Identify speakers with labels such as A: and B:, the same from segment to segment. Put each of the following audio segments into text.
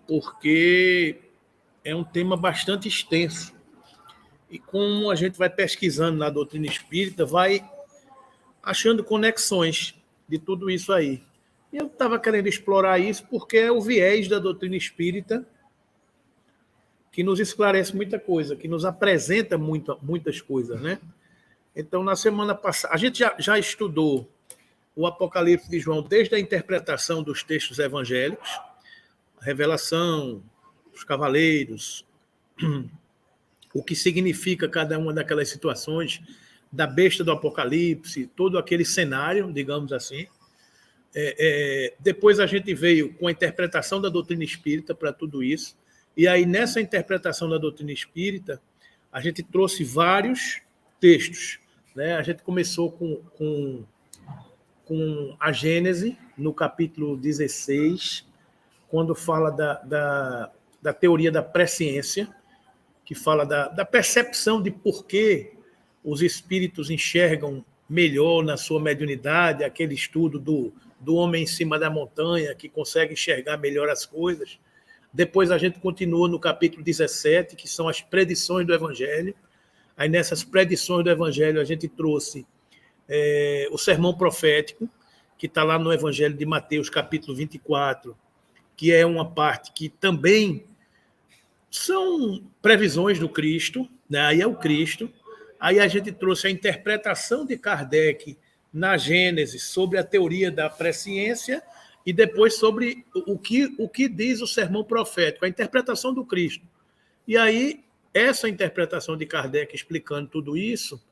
A: porque é um tema bastante extenso. E como a gente vai pesquisando na doutrina espírita, vai achando conexões de tudo isso aí. E eu estava querendo explorar isso porque é o viés da doutrina espírita que nos esclarece muita coisa, que nos apresenta muitas coisas, né? Então, na semana passada, a gente já estudou o Apocalipse de João desde a interpretação dos textos evangélicos, a revelação, os cavaleiros, o que significa cada uma daquelas situações, da besta do Apocalipse, todo aquele cenário, digamos assim. Depois a gente veio com a interpretação da doutrina espírita para tudo isso. E aí, nessa interpretação da doutrina espírita, a gente trouxe vários textos, né? A gente começou com a Gênese, no capítulo 16, quando fala da teoria da presciência, que fala da percepção de por que os espíritos enxergam melhor na sua mediunidade, aquele estudo do homem em cima da montanha, que consegue enxergar melhor as coisas. Depois a gente continua no capítulo 17, que são as predições do Evangelho. Aí nessas predições do Evangelho a gente trouxe o sermão profético, que está lá no Evangelho de Mateus, capítulo 24, que é uma parte que também são previsões do Cristo, né? Aí é o Cristo. Aí a gente trouxe a interpretação de Kardec na Gênesis sobre a teoria da presciência e depois sobre o que diz o sermão profético, a interpretação do Cristo. E aí, essa interpretação de Kardec explicando tudo isso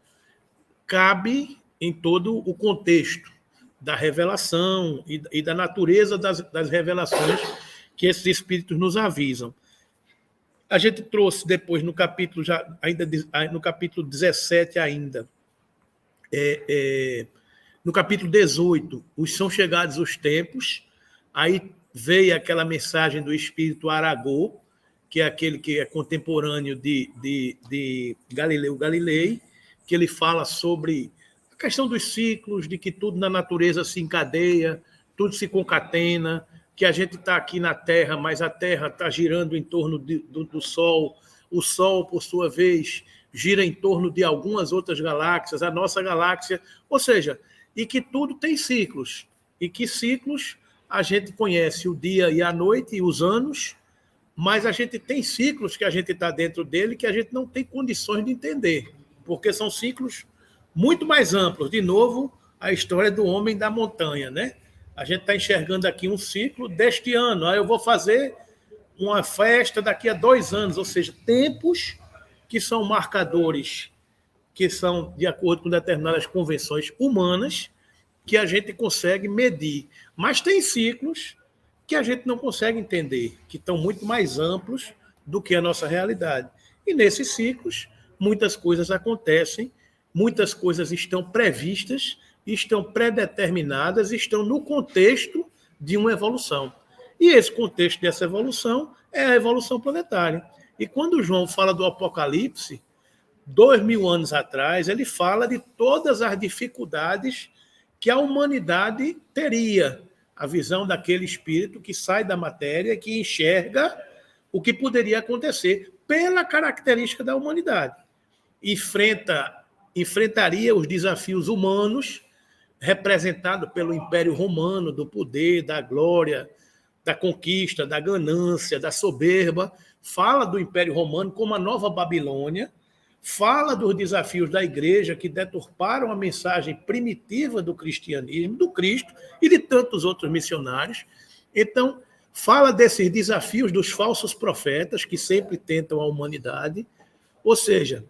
A: cabe em todo o contexto da revelação e da natureza das revelações que esses espíritos nos avisam. A gente trouxe depois, no capítulo, no capítulo 17 ainda, no capítulo 18, os são chegados os tempos, aí veio aquela mensagem do espírito Aragô, que é aquele que é contemporâneo de Galileu Galilei, que ele fala sobre a questão dos ciclos, de que tudo na natureza se encadeia, tudo se concatena, que a gente está aqui na Terra, mas a Terra está girando em torno do Sol, o Sol, por sua vez, gira em torno de algumas outras galáxias, a nossa galáxia, ou seja, e que tudo tem ciclos, e que ciclos a gente conhece o dia e a noite e os anos, mas a gente tem ciclos que a gente está dentro dele que a gente não tem condições de entender, porque são ciclos muito mais amplos. De novo, a história do homem da montanha, né? A gente está enxergando aqui um ciclo deste ano. Aí eu vou fazer uma festa daqui a 2 anos, ou seja, tempos que são marcadores, que são de acordo com determinadas convenções humanas, que a gente consegue medir. Mas tem ciclos que a gente não consegue entender, que estão muito mais amplos do que a nossa realidade. E nesses ciclos, muitas coisas acontecem, muitas coisas estão previstas, estão predeterminadas, estão no contexto de uma evolução. E esse contexto dessa evolução é a evolução planetária. E quando João fala do Apocalipse, 2000 anos atrás, ele fala de todas as dificuldades que a humanidade teria, a visão daquele espírito que sai da matéria, que enxerga o que poderia acontecer pela característica da humanidade. Enfrentaria os desafios humanos representados pelo Império Romano, do poder, da glória, da conquista, da ganância, da soberba. Fala do Império Romano como a nova Babilônia, fala dos desafios da igreja que deturparam a mensagem primitiva do cristianismo, do Cristo e de tantos outros missionários. Então, fala desses desafios dos falsos profetas que sempre tentam a humanidade. Ou seja,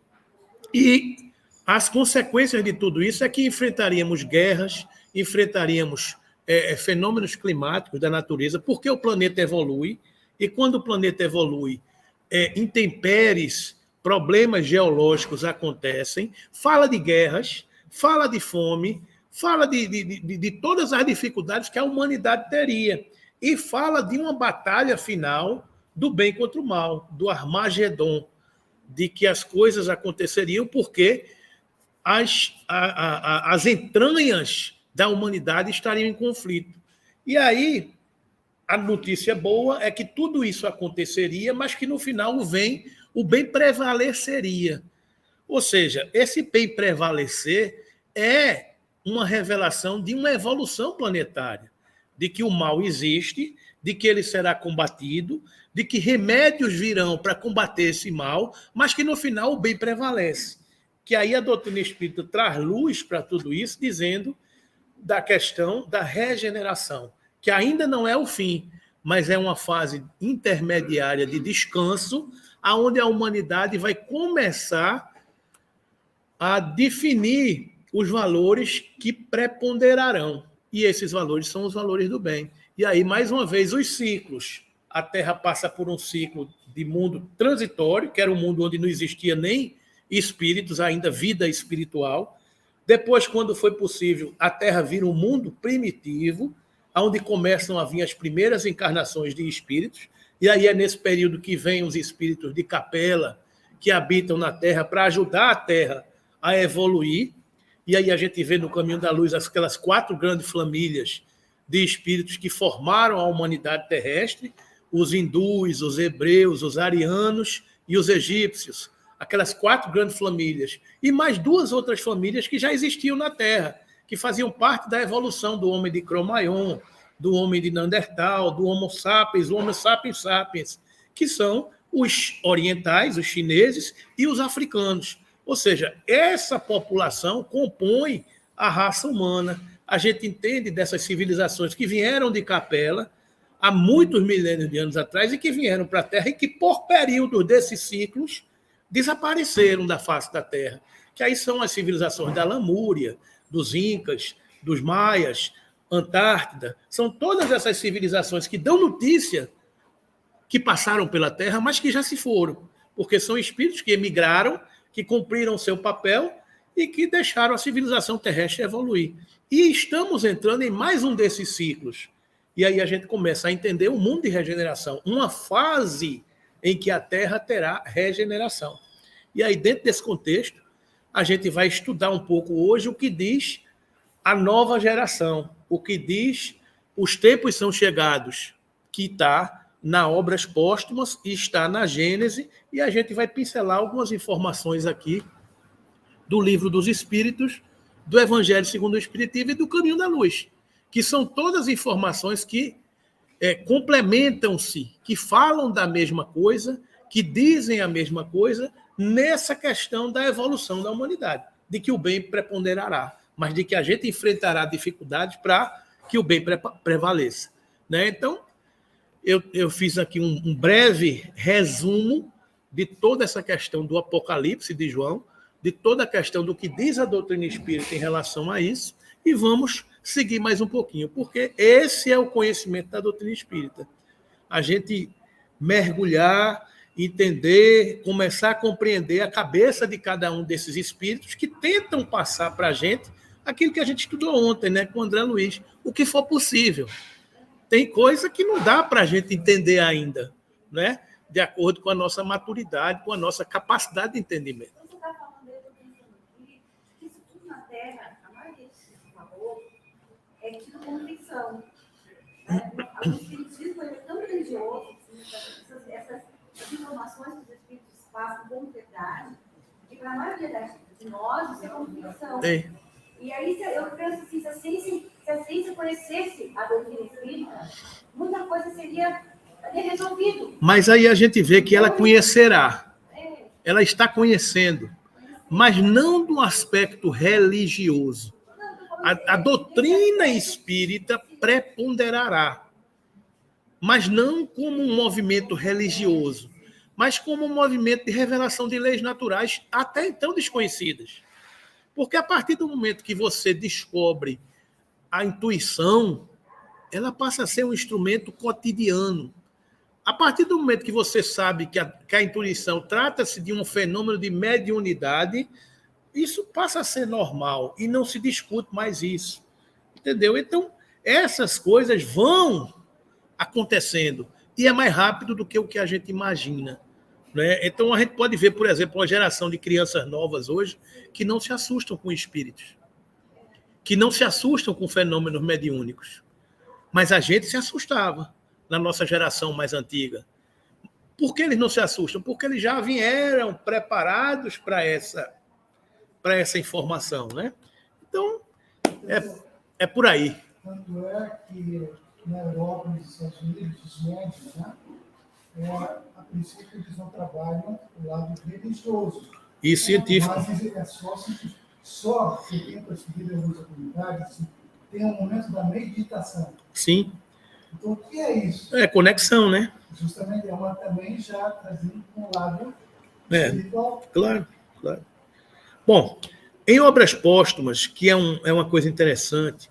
A: e as consequências de tudo isso é que enfrentaríamos guerras, enfrentaríamos fenômenos climáticos da natureza, porque o planeta evolui, e quando o planeta evolui, intempéries, problemas geológicos acontecem, fala de guerras, fala de fome, fala de todas as dificuldades que a humanidade teria, e fala de uma batalha final do bem contra o mal, do Armagedon, de que as coisas aconteceriam porque as entranhas da humanidade estariam em conflito. E aí, a notícia boa é que tudo isso aconteceria, mas que no final o bem prevaleceria. Ou seja, esse bem prevalecer é uma revelação de uma evolução planetária, de que o mal existe, de que ele será combatido, de que remédios virão para combater esse mal, mas que no final o bem prevalece. Que aí a doutrina espírita traz luz para tudo isso, dizendo da questão da regeneração, que ainda não é o fim, mas é uma fase intermediária de descanso, aonde a humanidade vai começar a definir os valores que preponderarão. E esses valores são os valores do bem. E aí, mais uma vez, os ciclos. A Terra passa por um ciclo de mundo transitório, que era um mundo onde não existia nem espíritos, ainda vida espiritual. Depois, quando foi possível, a Terra vira um mundo primitivo, onde começam a vir as primeiras encarnações de espíritos. E aí é nesse período que vêm os espíritos de capela, que habitam na Terra, para ajudar a Terra a evoluir. E aí a gente vê no Caminho da Luz aquelas 4 grandes famílias de espíritos que formaram a humanidade terrestre, os hindus, os hebreus, os arianos e os egípcios, aquelas 4 grandes famílias, e mais 2 outras famílias que já existiam na Terra, que faziam parte da evolução do homem de Cro-Magnon, do homem de Neandertal, do Homo sapiens, o Homo sapiens sapiens, que são os orientais, os chineses e os africanos. Ou seja, essa população compõe a raça humana. A gente entende dessas civilizações que vieram de Capela há muitos milênios de anos atrás e que vieram para a Terra e que, por período desses ciclos, desapareceram da face da Terra. Que aí são as civilizações da Lamúria, dos Incas, dos Maias, Antártida. São todas essas civilizações que dão notícia que passaram pela Terra, mas que já se foram, porque são espíritos que emigraram, que cumpriram seu papel e que deixaram a civilização terrestre evoluir. E estamos entrando em mais um desses ciclos. E aí a gente começa a entender o mundo de regeneração, uma fase em que a Terra terá regeneração. E aí, dentro desse contexto, a gente vai estudar um pouco hoje o que diz a nova geração, o que diz os tempos são chegados, que está na Obras Póstumas e está na Gênese, e a gente vai pincelar algumas informações aqui do Livro dos Espíritos, do Evangelho segundo o Espiritismo e do Caminho da Luz, que são todas informações que complementam-se, que falam da mesma coisa, que dizem a mesma coisa nessa questão da evolução da humanidade, de que o bem preponderará, mas de que a gente enfrentará dificuldades para que o bem prevaleça. Né? Então, eu fiz aqui um breve resumo de toda essa questão do Apocalipse de João, de toda a questão do que diz a doutrina espírita em relação a isso, e vamos seguir mais um pouquinho, porque esse é o conhecimento da doutrina espírita. A gente mergulhar, entender, começar a compreender a cabeça de cada um desses espíritos que tentam passar para a gente aquilo que a gente estudou ontem, né, com o André Luiz, o que for possível. Tem coisa que não dá para a gente entender ainda, né? De acordo com a nossa maturidade, com a nossa capacidade de entendimento.
B: Você está falando que isso tudo na Terra, a maioria disso que falou, é tido como ficção. O espiritismo é tão religioso, essas informações que os espíritos passam como verdade, que para a maioria de nós isso é como ficção. E aí eu penso assim, se a ciência conhecesse a doutrina espírita, muita coisa seria resolvido.
A: Mas aí a gente vê que ela conhecerá. Ela está conhecendo, mas não do aspecto religioso. A doutrina espírita preponderará, mas não como um movimento religioso, mas como um movimento de revelação de leis naturais até então desconhecidas. Porque a partir do momento que você descobre a intuição, ela passa a ser um instrumento cotidiano. A partir do momento que você sabe que a intuição trata-se de um fenômeno de mediunidade, isso passa a ser normal e não se discute mais isso. Entendeu? Então, essas coisas vão acontecendo e é mais rápido do que o que a gente imagina. Né? Então, a gente pode ver, por exemplo, uma geração de crianças novas hoje que não se assustam com espíritos, que não se assustam com fenômenos mediúnicos. Mas a gente se assustava. na nossa geração mais antiga. Por que eles não se assustam? Porque eles já vieram preparados para essa informação, né? Então, é por aí.
C: Tanto é que na Europa, nos Estados Unidos, os médicos, né, a princípio eles não trabalham o lado religioso.
A: E científico.
C: Mas só que tem percebido em algumas comunidades, tem um momento da meditação.
A: Sim.
C: Então, o que é isso?
A: É conexão, né?
C: Justamente é uma também já trazendo para um lado espiritual.
A: Claro. Bom, em obras póstumas, que é uma coisa interessante,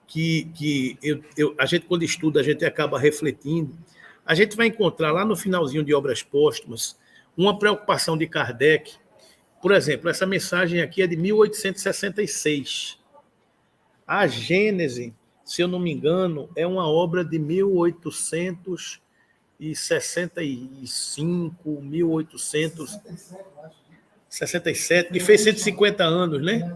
A: que a gente, quando estuda, a gente acaba refletindo, a gente vai encontrar lá no finalzinho de obras póstumas uma preocupação de Kardec. Por exemplo, essa mensagem aqui é de 1866. A Gênese, se eu não me engano, é uma obra de 1865, 1867, que fez 150 anos, né?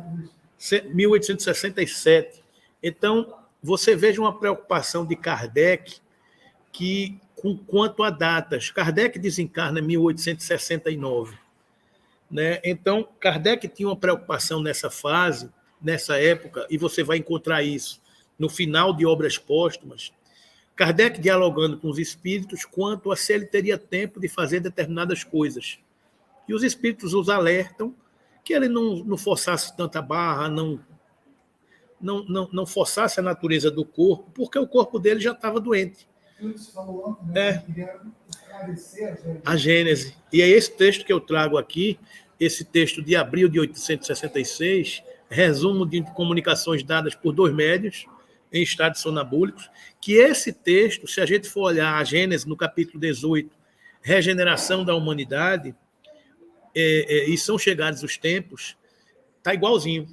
A: 1867. Então, você veja uma preocupação de Kardec que, com quanto a datas. Kardec desencarna em 1869. Né? Então, Kardec tinha uma preocupação nessa fase, nessa época, e você vai encontrar isso no final de Obras Póstumas. Kardec dialogando com os espíritos quanto a se ele teria tempo de fazer determinadas coisas. E os espíritos os alertam que ele não forçasse tanta barra, não forçasse a natureza do corpo, porque o corpo dele já estava doente.
C: Você falou ontem, né? Queria esclarecer
A: a Gênese. E é esse texto que eu trago aqui, esse texto de abril de 1866, resumo de comunicações dadas por 2 médiuns em estados sonambúlicos, que esse texto, se a gente for olhar a Gênese no capítulo 18, regeneração da humanidade, e são chegados os tempos, está igualzinho.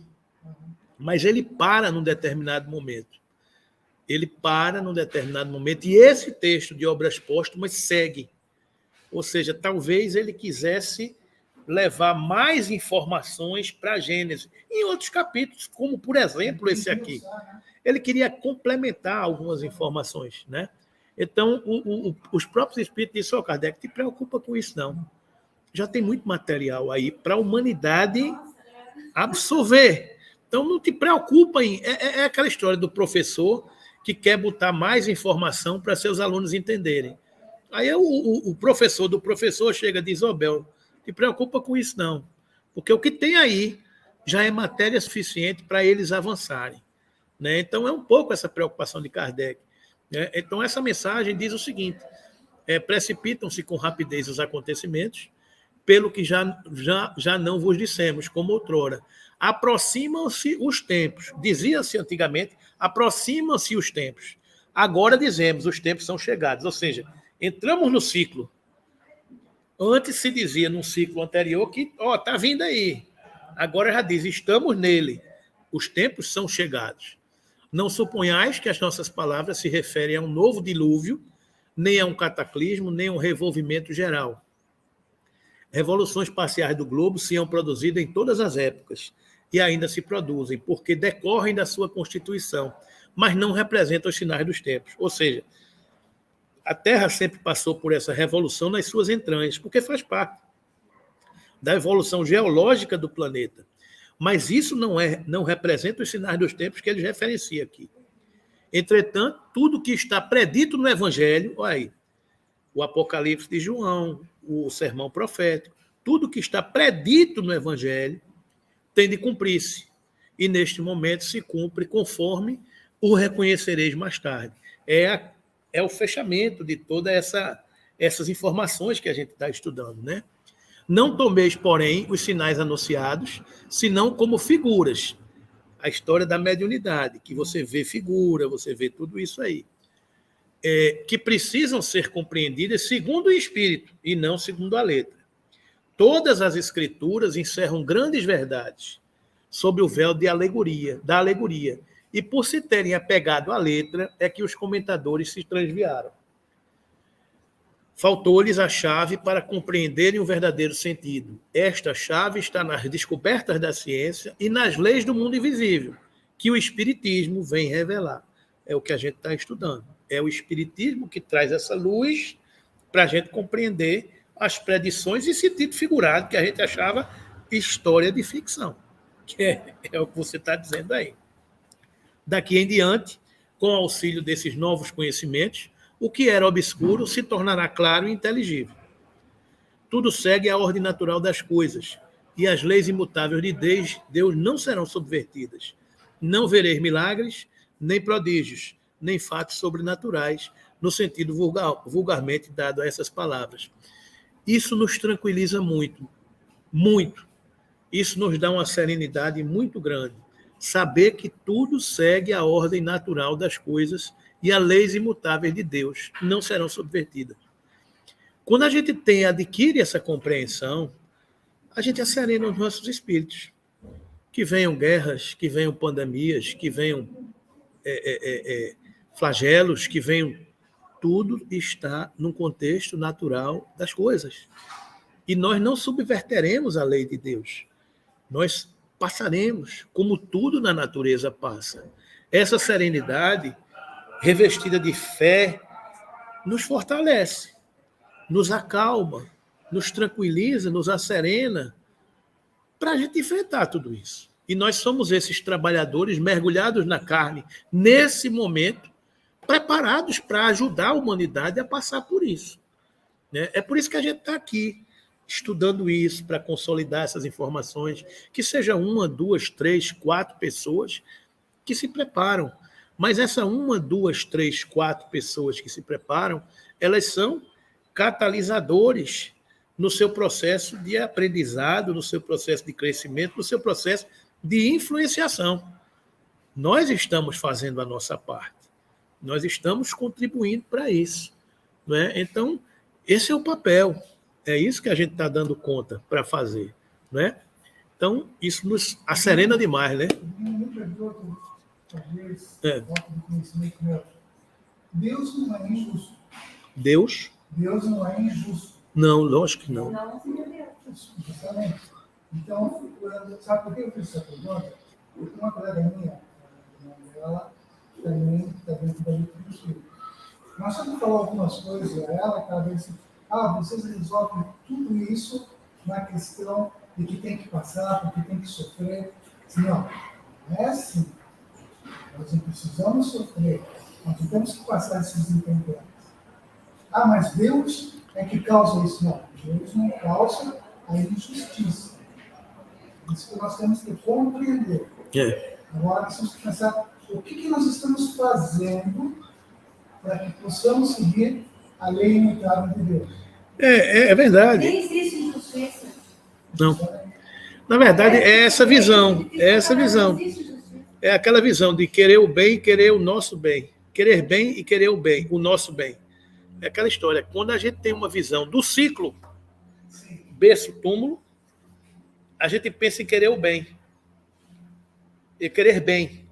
A: Mas ele para num determinado momento. E esse texto de Obras Póstumas segue. Ou seja, talvez ele quisesse levar mais informações para a Gênese, em outros capítulos, como, por exemplo, esse aqui. Ele queria complementar algumas informações, né? Então, os próprios espíritos disseram, Kardec, te preocupa com isso, não. Já tem muito material aí para a humanidade absorver. Então, não te preocupa em... É aquela história do professor que quer botar mais informação para seus alunos entenderem. Aí o professor do professor chega e diz, Bel, te preocupa com isso, não. Porque o que tem aí já é matéria suficiente para eles avançarem. Né? Então, é um pouco essa preocupação de Kardec. Né? Então, essa mensagem diz o seguinte, precipitam-se com rapidez os acontecimentos, pelo que já não vos dissemos, como outrora. Aproximam-se os tempos. Dizia-se antigamente, aproximam-se os tempos. Agora dizemos, os tempos são chegados. Ou seja, entramos no ciclo. Antes se dizia, num ciclo anterior, que está vindo aí. Agora já diz, estamos nele. Os tempos são chegados. Não suponhais que as nossas palavras se referem a um novo dilúvio, nem a um cataclismo, nem a um revolvimento geral. Revoluções parciais do globo se são produzidas em todas as épocas e ainda se produzem, porque decorrem da sua constituição, mas não representam os sinais dos tempos. Ou seja, a Terra sempre passou por essa revolução nas suas entranhas, porque faz parte da evolução geológica do planeta. Mas isso não representa os sinais dos tempos que ele referencia aqui. Entretanto, tudo que está predito no Evangelho, olha aí, o Apocalipse de João, o sermão profético, tudo que está predito no Evangelho tem de cumprir-se. E neste momento se cumpre conforme o reconhecereis mais tarde. É o fechamento de todas essas informações que a gente está estudando, né? Não tomeis, porém, os sinais anunciados, senão como figuras. A história da mediunidade, que você vê figura, você vê tudo isso aí. Que precisam ser compreendidas segundo o Espírito e não segundo a letra. Todas as escrituras encerram grandes verdades sobre o véu da alegoria. E por se terem apegado à letra, é que os comentadores se transviaram. Faltou-lhes a chave para compreenderem o verdadeiro sentido. Esta chave está nas descobertas da ciência e nas leis do mundo invisível, que o Espiritismo vem revelar. É o que a gente está estudando. É o Espiritismo que traz essa luz para a gente compreender as predições em sentido figurado, que a gente achava história de ficção, que é o que você está dizendo aí. Daqui em diante, com o auxílio desses novos conhecimentos, o que era obscuro se tornará claro e inteligível. Tudo segue a ordem natural das coisas, e as leis imutáveis de Deus não serão subvertidas. Não vereis milagres, nem prodígios, nem fatos sobrenaturais, no sentido vulgarmente dado a essas palavras. Isso nos tranquiliza muito, muito. Isso nos dá uma serenidade muito grande. Saber que tudo segue a ordem natural das coisas e as leis imutáveis de Deus não serão subvertidas. Quando a gente adquire essa compreensão, a gente acerena os nossos espíritos. Que venham guerras, que venham pandemias, que venham flagelos, que venham... Tudo está num contexto natural das coisas. E nós não subverteremos a lei de Deus. Nós passaremos, como tudo na natureza passa. Essa serenidade, revestida de fé, nos fortalece, nos acalma, nos tranquiliza, nos acerena, para a gente enfrentar tudo isso. E nós somos esses trabalhadores mergulhados na carne, nesse momento, preparados para ajudar a humanidade a passar por isso. Né? É por isso que a gente está aqui, estudando isso, para consolidar essas informações, que seja 1, 2, 3, 4 pessoas que se preparam. Mas essa 1, 2, 3, 4 pessoas que se preparam, elas são catalisadores no seu processo de aprendizado, no seu processo de crescimento, no seu processo de influenciação. Nós estamos fazendo a nossa parte. Nós estamos contribuindo para isso. Não é? Então, esse é o papel. É isso que a gente está dando conta para fazer. Não é? Então, isso nos acerena demais, né?
C: Deus não é injusto.
A: Deus?
C: Deus não é injusto.
A: Não, lógico que não.
C: Justamente. Então, sabe por que eu fiz essa pergunta? Porque uma colega minha, ela também está dentro da luta do Espírito. Nós sempre falamos algumas coisas a ela, que ela disse, vocês resolvem tudo isso na questão de que tem que passar, porque tem que sofrer. Não, é assim. Nós não precisamos sofrer, nós não temos que passar esses intempéries. Mas Deus é que causa isso. Não, Deus não causa a injustiça. Isso que nós temos que compreender. Agora, nós temos que pensar o que nós estamos fazendo para que possamos seguir a lei imutável de Deus.
A: É verdade.
B: Nem existe injustiça.
A: Não. Na verdade, é essa visão. É essa visão. É aquela visão de querer o bem e querer o nosso bem. Querer bem e querer o bem, o nosso bem. É aquela história. Quando a gente tem uma visão do ciclo, berço-túmulo, a gente pensa em querer o bem. E querer bem.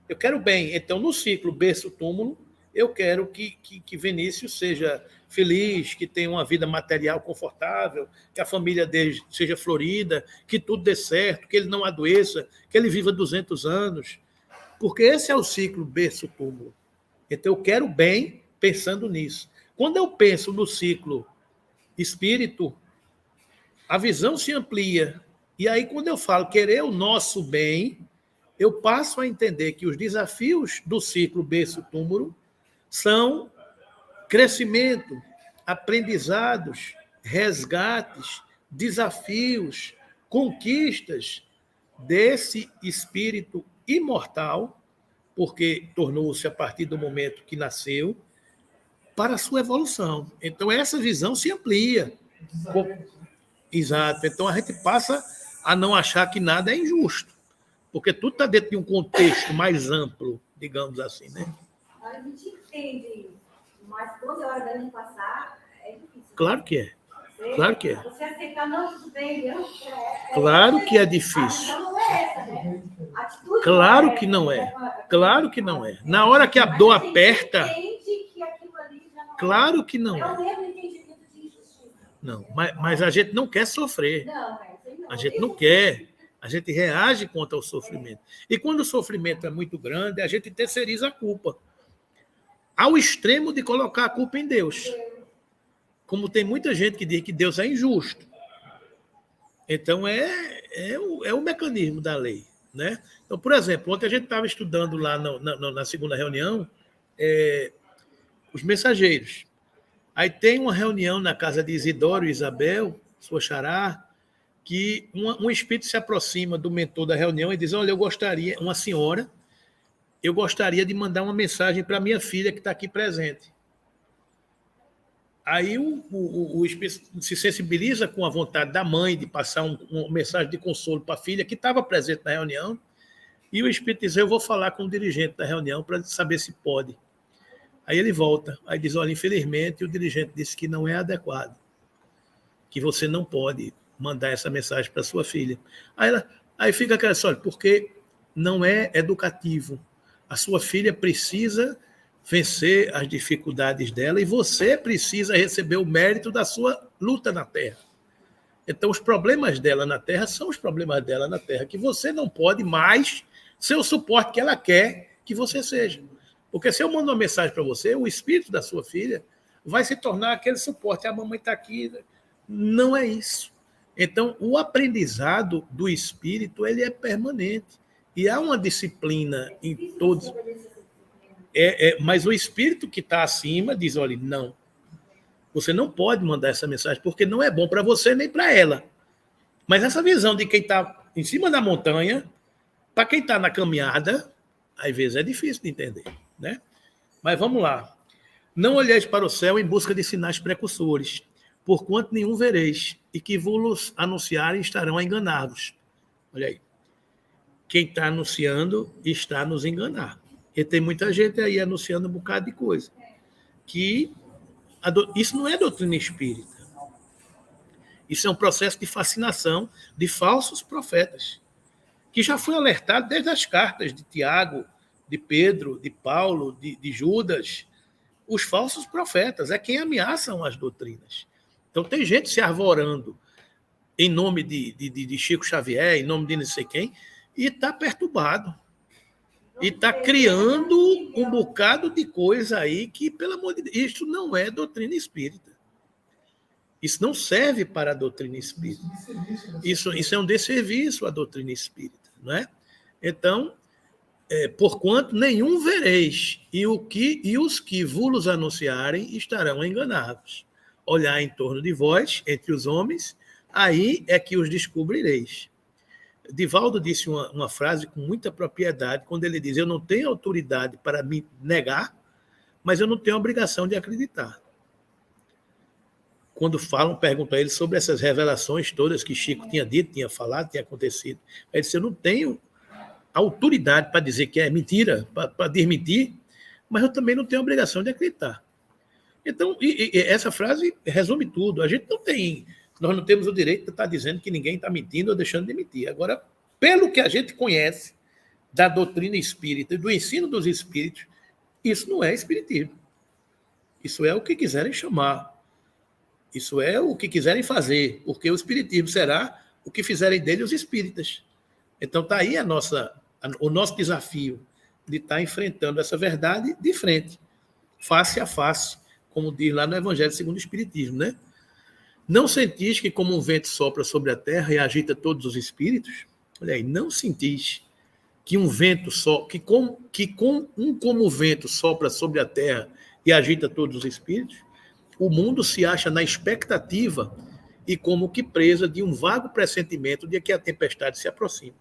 A: Eu quero bem. Então, no ciclo berço-túmulo, eu quero que Vinícius seja feliz, que tenha uma vida material confortável, que a família dele seja florida, que tudo dê certo, que ele não adoeça, que ele viva 200 anos. Porque esse é o ciclo berço-túmulo. Então, eu quero bem pensando nisso. Quando eu penso no ciclo espírito, a visão se amplia. E aí, quando eu falo querer o nosso bem, eu passo a entender que os desafios do ciclo berço-túmulo são crescimento, aprendizados, resgates, desafios, conquistas desse espírito imortal, porque tornou-se a partir do momento que nasceu, para a sua evolução. Então, essa visão se amplia. Exato. Então, a gente passa a não achar que nada é injusto, porque tudo está dentro de um contexto mais amplo, digamos assim, né?
B: A gente entende, mas quando é hora da gente passar, é difícil.
A: Claro que é. Claro que é.
B: Você aceitar, não, tudo bem,
A: claro que é difícil.
B: A não é essa, né? Atitude
A: claro que não é. Claro que não é. Na hora que a dor aperta... Claro que não é.
B: É o mesmo entendimento de injustiça.
A: Não, mas a gente não quer sofrer. A gente não quer. A gente reage contra o sofrimento. E quando o sofrimento é muito grande, a gente terceiriza a culpa. ao extremo de colocar a culpa em Deus. Como tem muita gente que diz que Deus é injusto. Então, é o mecanismo da lei. Né? Então, por exemplo, ontem a gente estava estudando lá na segunda reunião os mensageiros. Aí tem uma reunião na casa de Isidoro e Isabel, sua xará, que um espírito se aproxima do mentor da reunião e diz, olha, uma senhora, eu gostaria de mandar uma mensagem para minha filha que está aqui presente. Aí o espírito se sensibiliza com a vontade da mãe de passar uma mensagem de consolo para a filha que estava presente na reunião, e o espírito diz, eu vou falar com o dirigente da reunião para saber se pode. Aí ele volta, aí diz, olha, infelizmente o dirigente disse que não é adequado, que você não pode mandar essa mensagem para sua filha. Aí fica aquela história, porque não é educativo. A sua filha precisa vencer as dificuldades dela e você precisa receber o mérito da sua luta na Terra. Então, os problemas dela na Terra são os problemas dela na Terra, que você não pode mais ser o suporte que ela quer que você seja. Porque se eu mando uma mensagem para você, o espírito da sua filha vai se tornar aquele suporte. A mamãe está aqui. Não é isso. Então, o aprendizado do espírito ele é permanente. E há uma disciplina em todos. Mas o espírito que está acima diz, olha, não. Você não pode mandar essa mensagem, porque não é bom para você nem para ela. Mas essa visão de quem está em cima da montanha, para quem está na caminhada, às vezes é difícil de entender. Né? Mas vamos lá. Não olheis para o céu em busca de sinais precursores, porquanto nenhum vereis, e que vos anunciarem estarão a enganar-vos. Olha aí. Quem está anunciando está a nos enganar. E tem muita gente aí anunciando um bocado de coisa. Isso não é doutrina espírita. Isso é um processo de fascinação de falsos profetas, que já foi alertado desde as cartas de Tiago, de Pedro, de Paulo, de Judas. Os falsos profetas é quem ameaçam as doutrinas. Então tem gente se arvorando em nome de Chico Xavier, em nome de não sei quem, e está perturbado. E está criando um bocado de coisa aí que, pelo amor de Deus, isso não é doutrina espírita. Isso não serve para a doutrina espírita. Isso é um desserviço à doutrina espírita. Não é? Então, porquanto nenhum vereis, e os que vos anunciarem estarão enganados. Olhar em torno de vós, entre os homens, aí é que os descobrireis. Divaldo disse uma frase com muita propriedade, quando ele diz, eu não tenho autoridade para me negar, mas eu não tenho obrigação de acreditar. Quando perguntam a ele sobre essas revelações todas que Chico tinha dito, tinha falado, tinha acontecido, ele disse, eu não tenho autoridade para dizer que é mentira, para desmentir, mas eu também não tenho obrigação de acreditar. Então, essa frase resume tudo. Nós não temos o direito de estar dizendo que ninguém está mentindo ou deixando de mentir. Agora, pelo que a gente conhece da doutrina espírita e do ensino dos espíritos, isso não é espiritismo. Isso é o que quiserem chamar. Isso é o que quiserem fazer, porque o espiritismo será o que fizerem dele os espíritas. Então, está aí o nosso desafio de estar enfrentando essa verdade de frente, face a face, como diz lá no Evangelho segundo o Espiritismo, né? Não sentis que como um vento sopra sobre a terra e agita todos os espíritos? Olha aí, não sentis que um vento como o vento sopra sobre a terra e agita todos os espíritos? O mundo se acha na expectativa e como que presa de um vago pressentimento de que a tempestade se aproxima.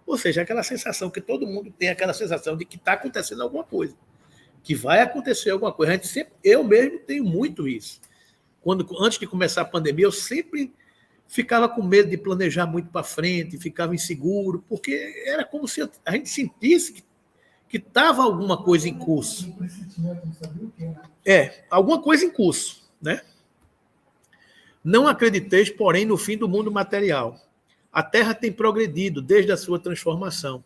A: Ou seja, aquela sensação que todo mundo tem, aquela sensação de que está acontecendo alguma coisa, que vai acontecer alguma coisa. Eu mesmo tenho muito isso. Antes de começar a pandemia, eu sempre ficava com medo de planejar muito para frente, ficava inseguro, porque era como se a gente sentisse que estava alguma coisa em curso. Alguma coisa em curso, né? Não acrediteis, porém, no fim do mundo material. A Terra tem progredido desde a sua transformação.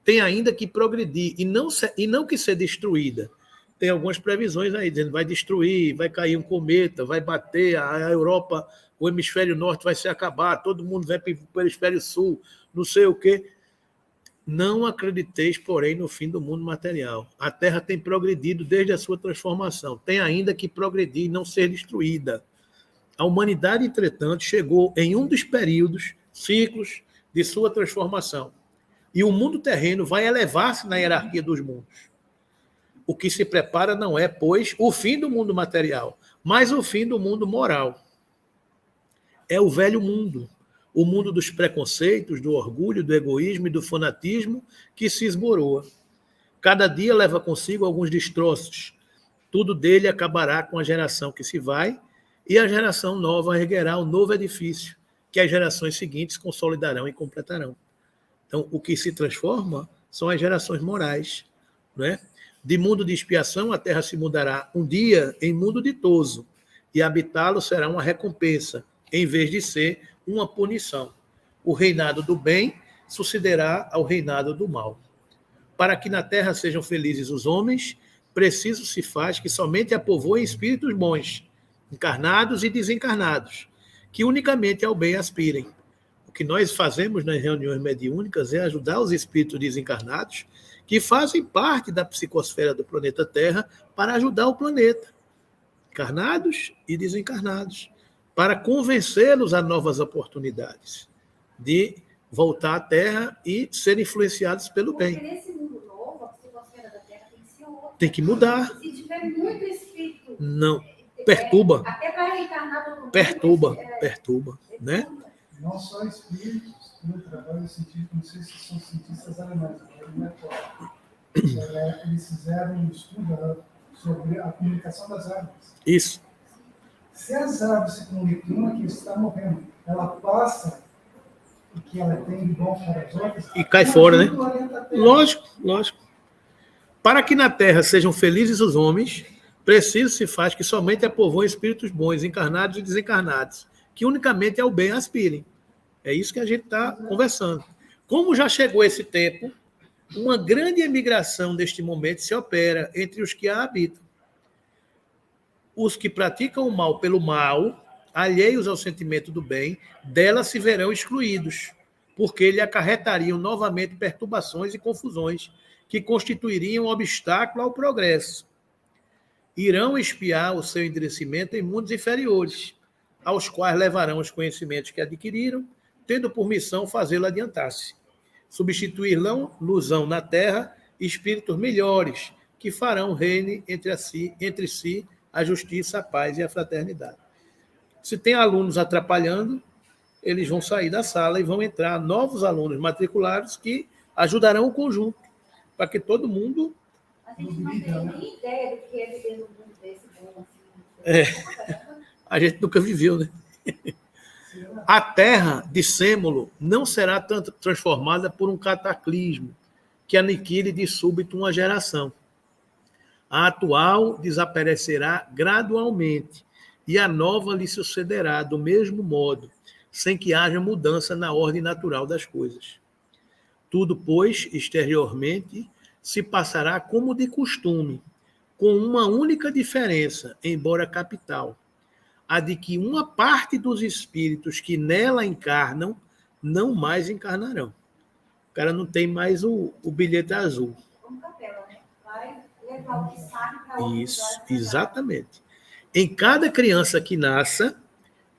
A: Tem ainda que progredir e não que ser destruída. Tem algumas previsões aí, dizendo que vai destruir, vai cair um cometa, vai bater a Europa, o hemisfério norte vai se acabar, todo mundo vai para o hemisfério sul, não sei o quê. Não acrediteis, porém, no fim do mundo material. A Terra tem progredido desde a sua transformação. Tem ainda que progredir e não ser destruída. A humanidade, entretanto, chegou em um dos períodos, ciclos, de sua transformação. E o mundo terreno vai elevar-se na hierarquia dos mundos. O que se prepara não é, pois, o fim do mundo material, mas o fim do mundo moral. É o velho mundo, o mundo dos preconceitos, do orgulho, do egoísmo e do fanatismo que se esboroa. Cada dia leva consigo alguns destroços. Tudo dele acabará com a geração que se vai, e a geração nova erguerá um novo edifício, que as gerações seguintes consolidarão e completarão. Então, o que se transforma são as gerações morais, não é? De mundo de expiação, a terra se mudará um dia em mundo ditoso, e habitá-lo será uma recompensa, em vez de ser uma punição. O reinado do bem sucederá ao reinado do mal. Para que na terra sejam felizes os homens, preciso se faz que somente a povoem espíritos bons, encarnados e desencarnados, que unicamente ao bem aspirem. O que nós fazemos nas reuniões mediúnicas é ajudar os espíritos desencarnados que fazem parte da psicosfera do planeta Terra para ajudar o planeta, encarnados e desencarnados, para convencê-los a novas oportunidades de voltar à Terra e ser influenciados pelo bem.
B: Porque nesse mundo novo, a psicosfera da Terra tem que ser outra.
A: Tem que mudar.
B: Se tiver muito espírito...
A: Não. Perturba.
B: Até para reencarnar todo mundo.
A: Perturba, né?
C: Não só espíritos, no trabalho científico, não sei se são cientistas alemães, mas não é claro. Eles fizeram um estudo sobre a comunicação das árvores.
A: Isso.
C: Se as árvores se comunicam, uma que está morrendo, ela passa o que ela tem de bom para as outras.
A: E cai fora, né? Lógico. Para que na terra sejam felizes os homens, preciso se faz que somente a povoem espíritos bons, encarnados e desencarnados, que unicamente ao bem aspirem. É isso que a gente está conversando. Como já chegou esse tempo, uma grande emigração neste momento se opera entre os que a habitam. Os que praticam o mal pelo mal, alheios ao sentimento do bem, dela se verão excluídos, porque lhe acarretariam novamente perturbações e confusões que constituiriam um obstáculo ao progresso. Irão espiar o seu endurecimento em mundos inferiores, aos quais levarão os conhecimentos que adquiriram, tendo por missão fazê-lo adiantar-se. Substituir-lão na terra espíritos melhores, que farão reine entre si a justiça, a paz e a fraternidade. Se tem alunos atrapalhando, eles vão sair da sala e vão entrar novos alunos matriculados que ajudarão o conjunto, para que todo mundo...
B: A gente não tem nem ideia do que é viver num mundo desse bom assim.
A: A gente nunca viveu, né? A terra, dissemo-lo, não será tanto transformada por um cataclismo que aniquile de súbito uma geração. A atual desaparecerá gradualmente e a nova lhe sucederá do mesmo modo, sem que haja mudança na ordem natural das coisas. Tudo, pois, exteriormente, se passará como de costume, com uma única diferença, embora capital, a de que uma parte dos espíritos que nela encarnam não mais encarnarão. O cara não tem mais o bilhete azul.
B: Como capela, né? Vai levar o que sabe para outro.
A: Isso, exatamente. Em cada criança que nasça,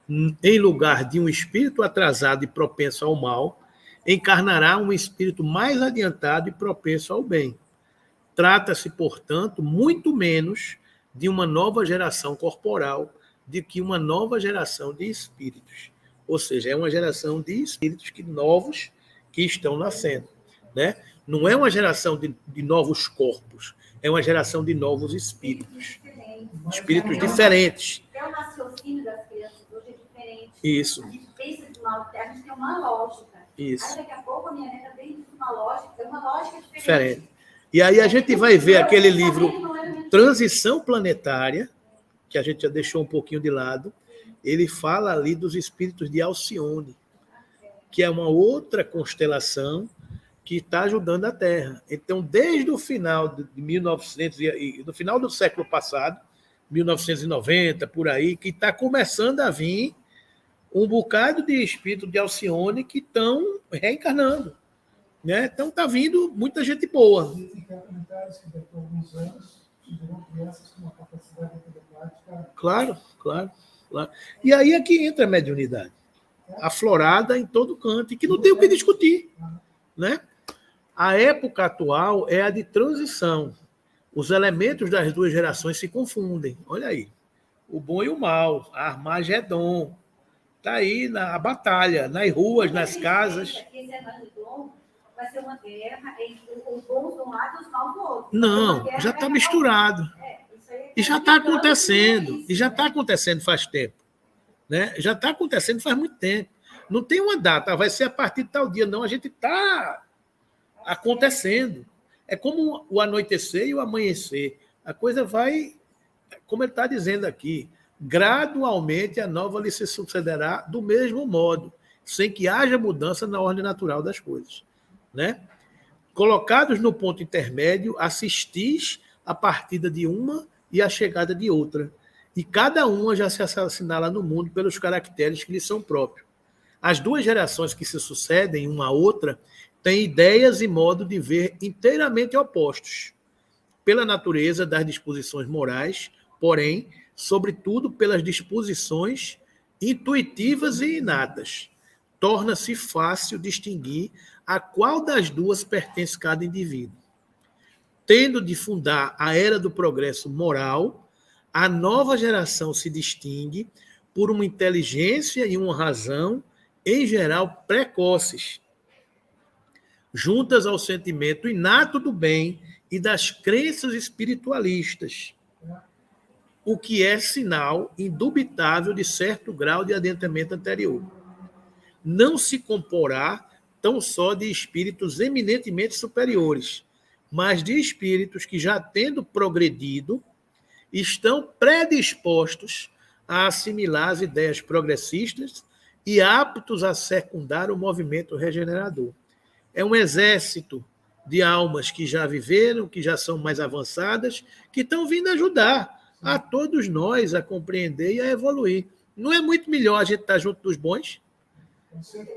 A: em lugar de um espírito atrasado e propenso ao mal, encarnará um espírito mais adiantado e propenso ao bem. Trata-se, portanto, muito menos de uma nova geração corporal do que uma nova geração de espíritos. Ou seja, é uma geração de espíritos novos que estão nascendo, né? Não é uma geração de novos corpos, é uma geração de novos espíritos. Espíritos diferentes.
B: Até o raciocínio das crianças hoje é diferente.
A: Isso.
B: A gente pensa de uma, a gente tem uma lógica.
A: Isso.
B: Aí daqui a pouco a minha neta vem de uma lógica diferente.
A: Diferente. E aí a gente vai ver aquele livro Transição Planetária, que a gente já deixou um pouquinho de lado. Ele fala ali dos espíritos de Alcione, que é uma outra constelação que está ajudando a Terra. Então, desde o final de 1900 e do final do século passado, 1990, por aí, que está começando a vir um bocado de espírito de Alcione que estão reencarnando. Né? Então está vindo muita gente boa.
C: Dizem que há comentários que daqui a alguns anos tiverão crianças com uma capacidade intelectual.
A: Claro, claro, claro. E aí é que entra a mediunidade, aflorada em todo canto, e que não tem o que discutir. Né? A época atual é a de transição. Os elementos das duas gerações se confundem. Olha aí. O bom e o mal, a Armagedon. Está aí a batalha, nas ruas, nas casas.
B: Esse Armagedon vai ser uma guerra entre os bons de um lado e os maus do outro.
A: Não, já está misturado. E já está acontecendo. E já está acontecendo faz tempo. Né? Já está acontecendo faz muito tempo. Não tem uma data, vai ser a partir de tal dia. Não, a gente está acontecendo. É como o anoitecer e o amanhecer. A coisa vai, como ele está dizendo aqui, gradualmente a nova lhe se sucederá do mesmo modo, sem que haja mudança na ordem natural das coisas. Né? Colocados no ponto intermédio, assistis a partida de uma e a chegada de outra. E cada uma já se assinala no mundo pelos caracteres que lhe são próprios. As duas gerações que se sucedem uma à outra têm ideias e modo de ver inteiramente opostos, pela natureza das disposições morais, porém, sobretudo pelas disposições intuitivas e inatas. Torna-se fácil distinguir a qual das duas pertence cada indivíduo. Tendo de fundar a era do progresso moral, a nova geração se distingue por uma inteligência e uma razão, em geral, precoces, juntas ao sentimento inato do bem e das crenças espiritualistas, o que é sinal indubitável de certo grau de adentramento anterior. Não se comporá tão só de espíritos eminentemente superiores, mas de espíritos que, já tendo progredido, estão predispostos a assimilar as ideias progressistas e aptos a secundar o movimento regenerador. É um exército de almas que já viveram, que já são mais avançadas, que estão vindo ajudar a todos nós a compreender e a evoluir. Não é muito melhor a gente estar junto dos bons?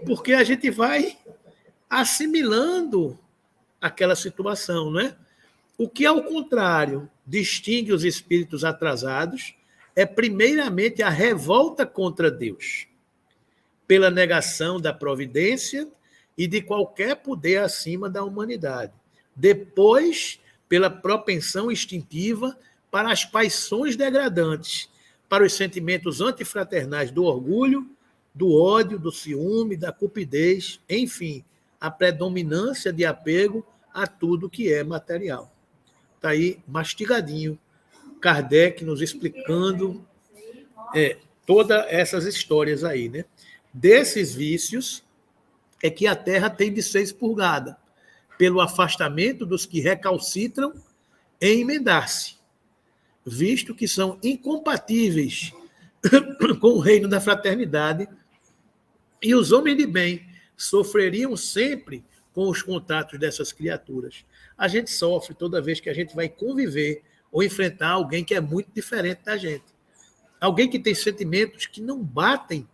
A: Porque a gente vai assimilando aquela situação, não é? O que, ao contrário, distingue os espíritos atrasados é, primeiramente, a revolta contra Deus, pela negação da providência e de qualquer poder acima da humanidade. Depois, pela propensão instintiva para as paixões degradantes, para os sentimentos antifraternais do orgulho, do ódio, do ciúme, da cupidez, enfim, a predominância de apego a tudo que é material. Está aí mastigadinho, Kardec nos explicando todas essas histórias aí, né? Desses vícios é que a Terra tem de ser expurgada, pelo afastamento dos que recalcitram em emendar-se, visto que são incompatíveis com o reino da fraternidade, e os homens de bem sofreriam sempre com os contatos dessas criaturas. A gente sofre toda vez que a gente vai conviver ou enfrentar alguém que é muito diferente da gente. Alguém que tem sentimentos que não batem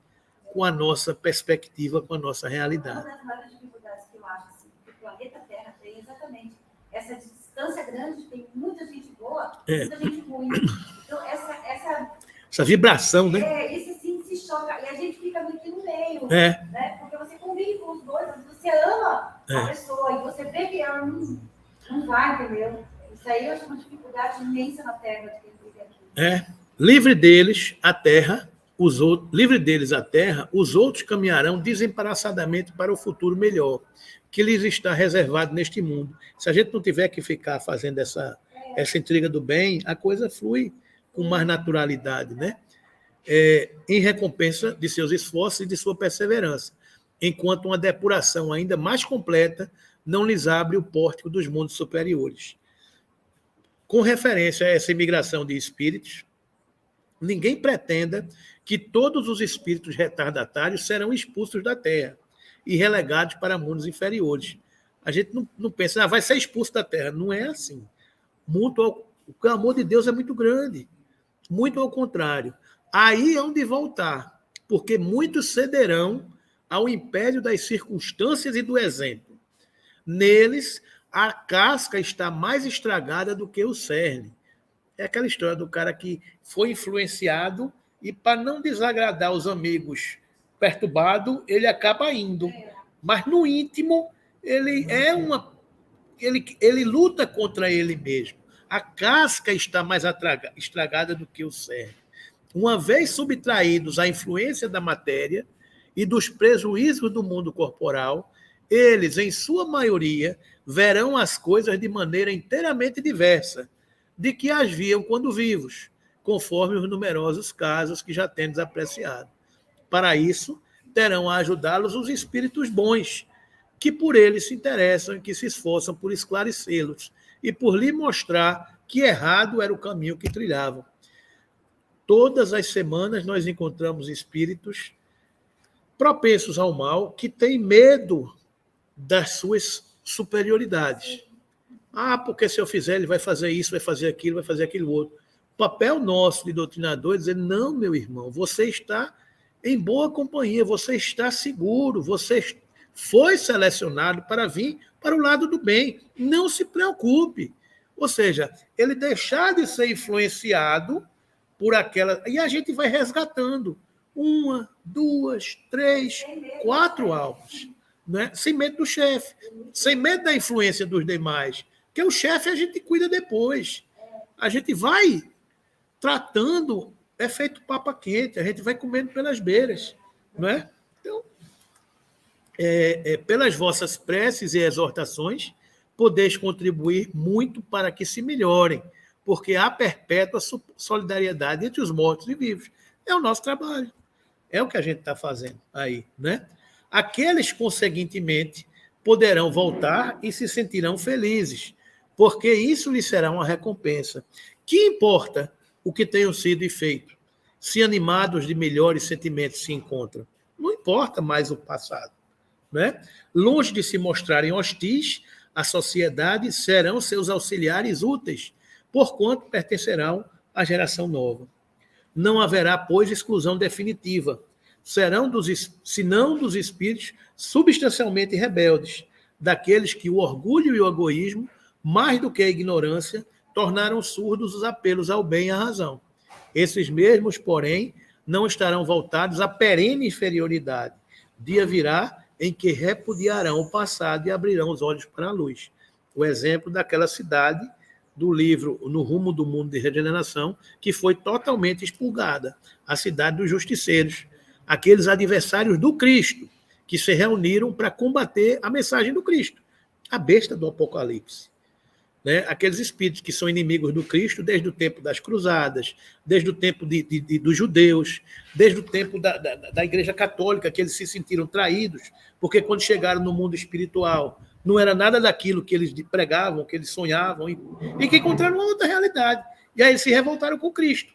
A: com a nossa perspectiva, com a nossa realidade.
B: Uma das maiores dificuldades que eu acho assim, que o planeta Terra tem exatamente essa distância grande, tem muita gente boa, muita gente ruim. Então,
A: essa vibração, né?
B: Isso assim se choca. E a gente fica meio que no meio.
A: Né?
B: Porque você convive com os dois, você ama a pessoa e você vê que ela não vai, entendeu? Isso aí eu acho uma dificuldade imensa na Terra de quem vive aqui.
A: Livre deles a terra, os outros caminharão desembaraçadamente para o futuro melhor, que lhes está reservado neste mundo. Se a gente não tiver que ficar fazendo essa intriga do bem, a coisa flui com mais naturalidade, né? Em recompensa de seus esforços e de sua perseverança, enquanto uma depuração ainda mais completa não lhes abre o pórtico dos mundos superiores. Com referência a essa imigração de espíritos, ninguém pretenda que todos os espíritos retardatários serão expulsos da Terra e relegados para mundos inferiores. A gente não pensa, vai ser expulso da Terra. Não é assim. O amor de Deus é muito grande. Muito ao contrário. Aí é onde voltar, porque muitos cederão ao império das circunstâncias e do exemplo. Neles, a casca está mais estragada do que o cerne. É aquela história do cara que foi influenciado e, para não desagradar os amigos perturbado, ele acaba indo. Mas no íntimo, ele luta contra ele mesmo. A casca está mais estragada do que o cerne. Uma vez subtraídos à influência da matéria e dos prejuízos do mundo corporal, eles, em sua maioria, verão as coisas de maneira inteiramente diversa de que as viam quando vivos, conforme os numerosos casos que já tendes apreciado. Para isso, terão a ajudá-los os espíritos bons, que por eles se interessam e que se esforçam por esclarecê-los e por lhe mostrar que errado era o caminho que trilhavam. Todas as semanas nós encontramos espíritos propensos ao mal que têm medo das suas superioridades. Porque se eu fizer, ele vai fazer isso, vai fazer aquilo outro. O papel nosso de doutrinador é dizer, não, meu irmão, você está em boa companhia, você está seguro, você foi selecionado para vir para o lado do bem. Não se preocupe. Ou seja, ele deixar de ser influenciado por aquela... E a gente vai resgatando 1, 2, 3, 4 almas. Né? Sem medo do chefe, sem medo da influência dos demais. Porque o chefe a gente cuida depois. A gente vai tratando, é feito papa quente, a gente vai comendo pelas beiras. Não é? Então, pelas vossas preces e exortações, podeis contribuir muito para que se melhorem, porque há perpétua solidariedade entre os mortos e vivos. É o nosso trabalho. É o que a gente está fazendo aí, né? Aqueles, conseguintemente, poderão voltar e se sentirão felizes, porque isso lhes será uma recompensa. Que importa o que tenham sido feito, se animados de melhores sentimentos se encontram? Não importa mais o passado. Né? Longe de se mostrarem hostis à sociedade, serão seus auxiliares úteis, porquanto pertencerão à geração nova. Não haverá, pois, exclusão definitiva. Serão, senão dos espíritos substancialmente rebeldes, daqueles que o orgulho e o egoísmo, mais do que a ignorância, tornaram surdos os apelos ao bem e à razão. Esses mesmos, porém, não estarão voltados à perene inferioridade. Dia virá em que repudiarão o passado e abrirão os olhos para a luz. O exemplo daquela cidade do livro No Rumo do Mundo de Regeneração, que foi totalmente expurgada, a cidade dos justiceiros, aqueles adversários do Cristo, que se reuniram para combater a mensagem do Cristo, a besta do Apocalipse. Né? Aqueles espíritos que são inimigos do Cristo desde o tempo das cruzadas, desde o tempo dos judeus, desde o tempo da Igreja Católica, que eles se sentiram traídos, porque quando chegaram no mundo espiritual, não era nada daquilo que eles pregavam, que eles sonhavam, e que encontraram uma outra realidade. E aí eles se revoltaram com Cristo.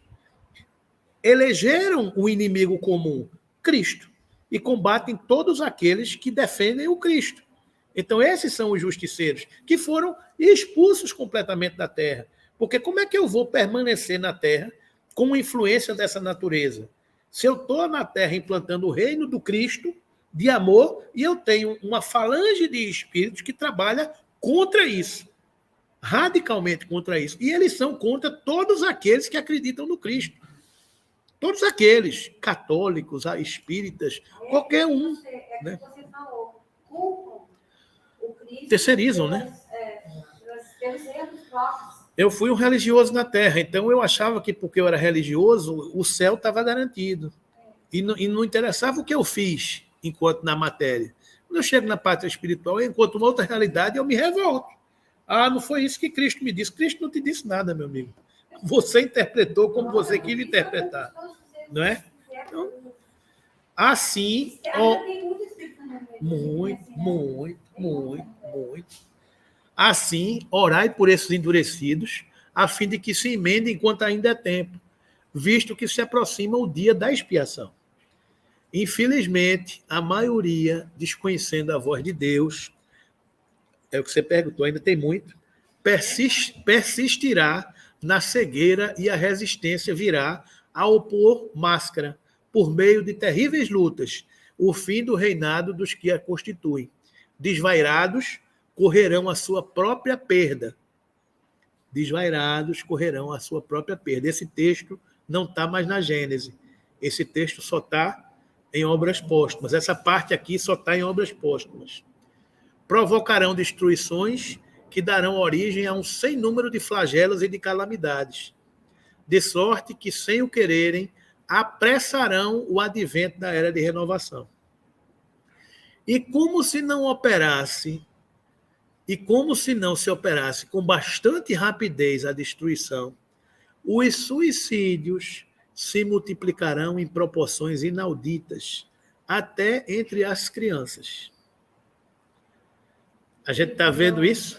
A: Elegeram o inimigo comum, Cristo, e combatem todos aqueles que defendem o Cristo. Então, esses são os justiceiros, que foram expulsos completamente da terra. Porque como é que eu vou permanecer na terra com influência dessa natureza? Se eu estou na terra implantando o reino do Cristo, de amor, e eu tenho uma falange de espíritos que trabalha contra isso, radicalmente contra isso. E eles são contra todos aqueles que acreditam no Cristo. Todos aqueles, católicos, espíritas, qualquer um. Né?
B: Você falou, culpam o Cristo.
A: Terceirizam, né?
B: Pelos erros próprios.
A: Eu fui um religioso na Terra, então eu achava que porque eu era religioso, o céu estava garantido. E não interessava o que eu fiz enquanto na matéria. Quando eu chego na pátria espiritual, eu encontro uma outra realidade e eu me revolto. Não foi isso que Cristo me disse. Cristo não te disse nada, meu amigo. Você interpretou como você quis interpretar. Não é? Então, assim... Muito. Assim, orai por esses endurecidos, a fim de que se emendem enquanto ainda é tempo, visto que se aproxima o dia da expiação. Infelizmente, a maioria, desconhecendo a voz de Deus, é o que você perguntou, ainda tem muito, persistirá na cegueira e a resistência virá a opor máscara, por meio de terríveis lutas, o fim do reinado dos que a constituem, desvairados correrão a sua própria perda. Desvairados correrão a sua própria perda. Esse texto não está mais na Gênese. Esse texto só está em obras póstumas. Essa parte aqui só está em obras póstumas. Provocarão destruições que darão origem a um sem número de flagelos e de calamidades, de sorte que, sem o quererem, apressarão o advento da era de renovação. E como se não se operasse com bastante rapidez a destruição, os suicídios se multiplicarão em proporções inauditas, até entre as crianças. A gente está vendo isso?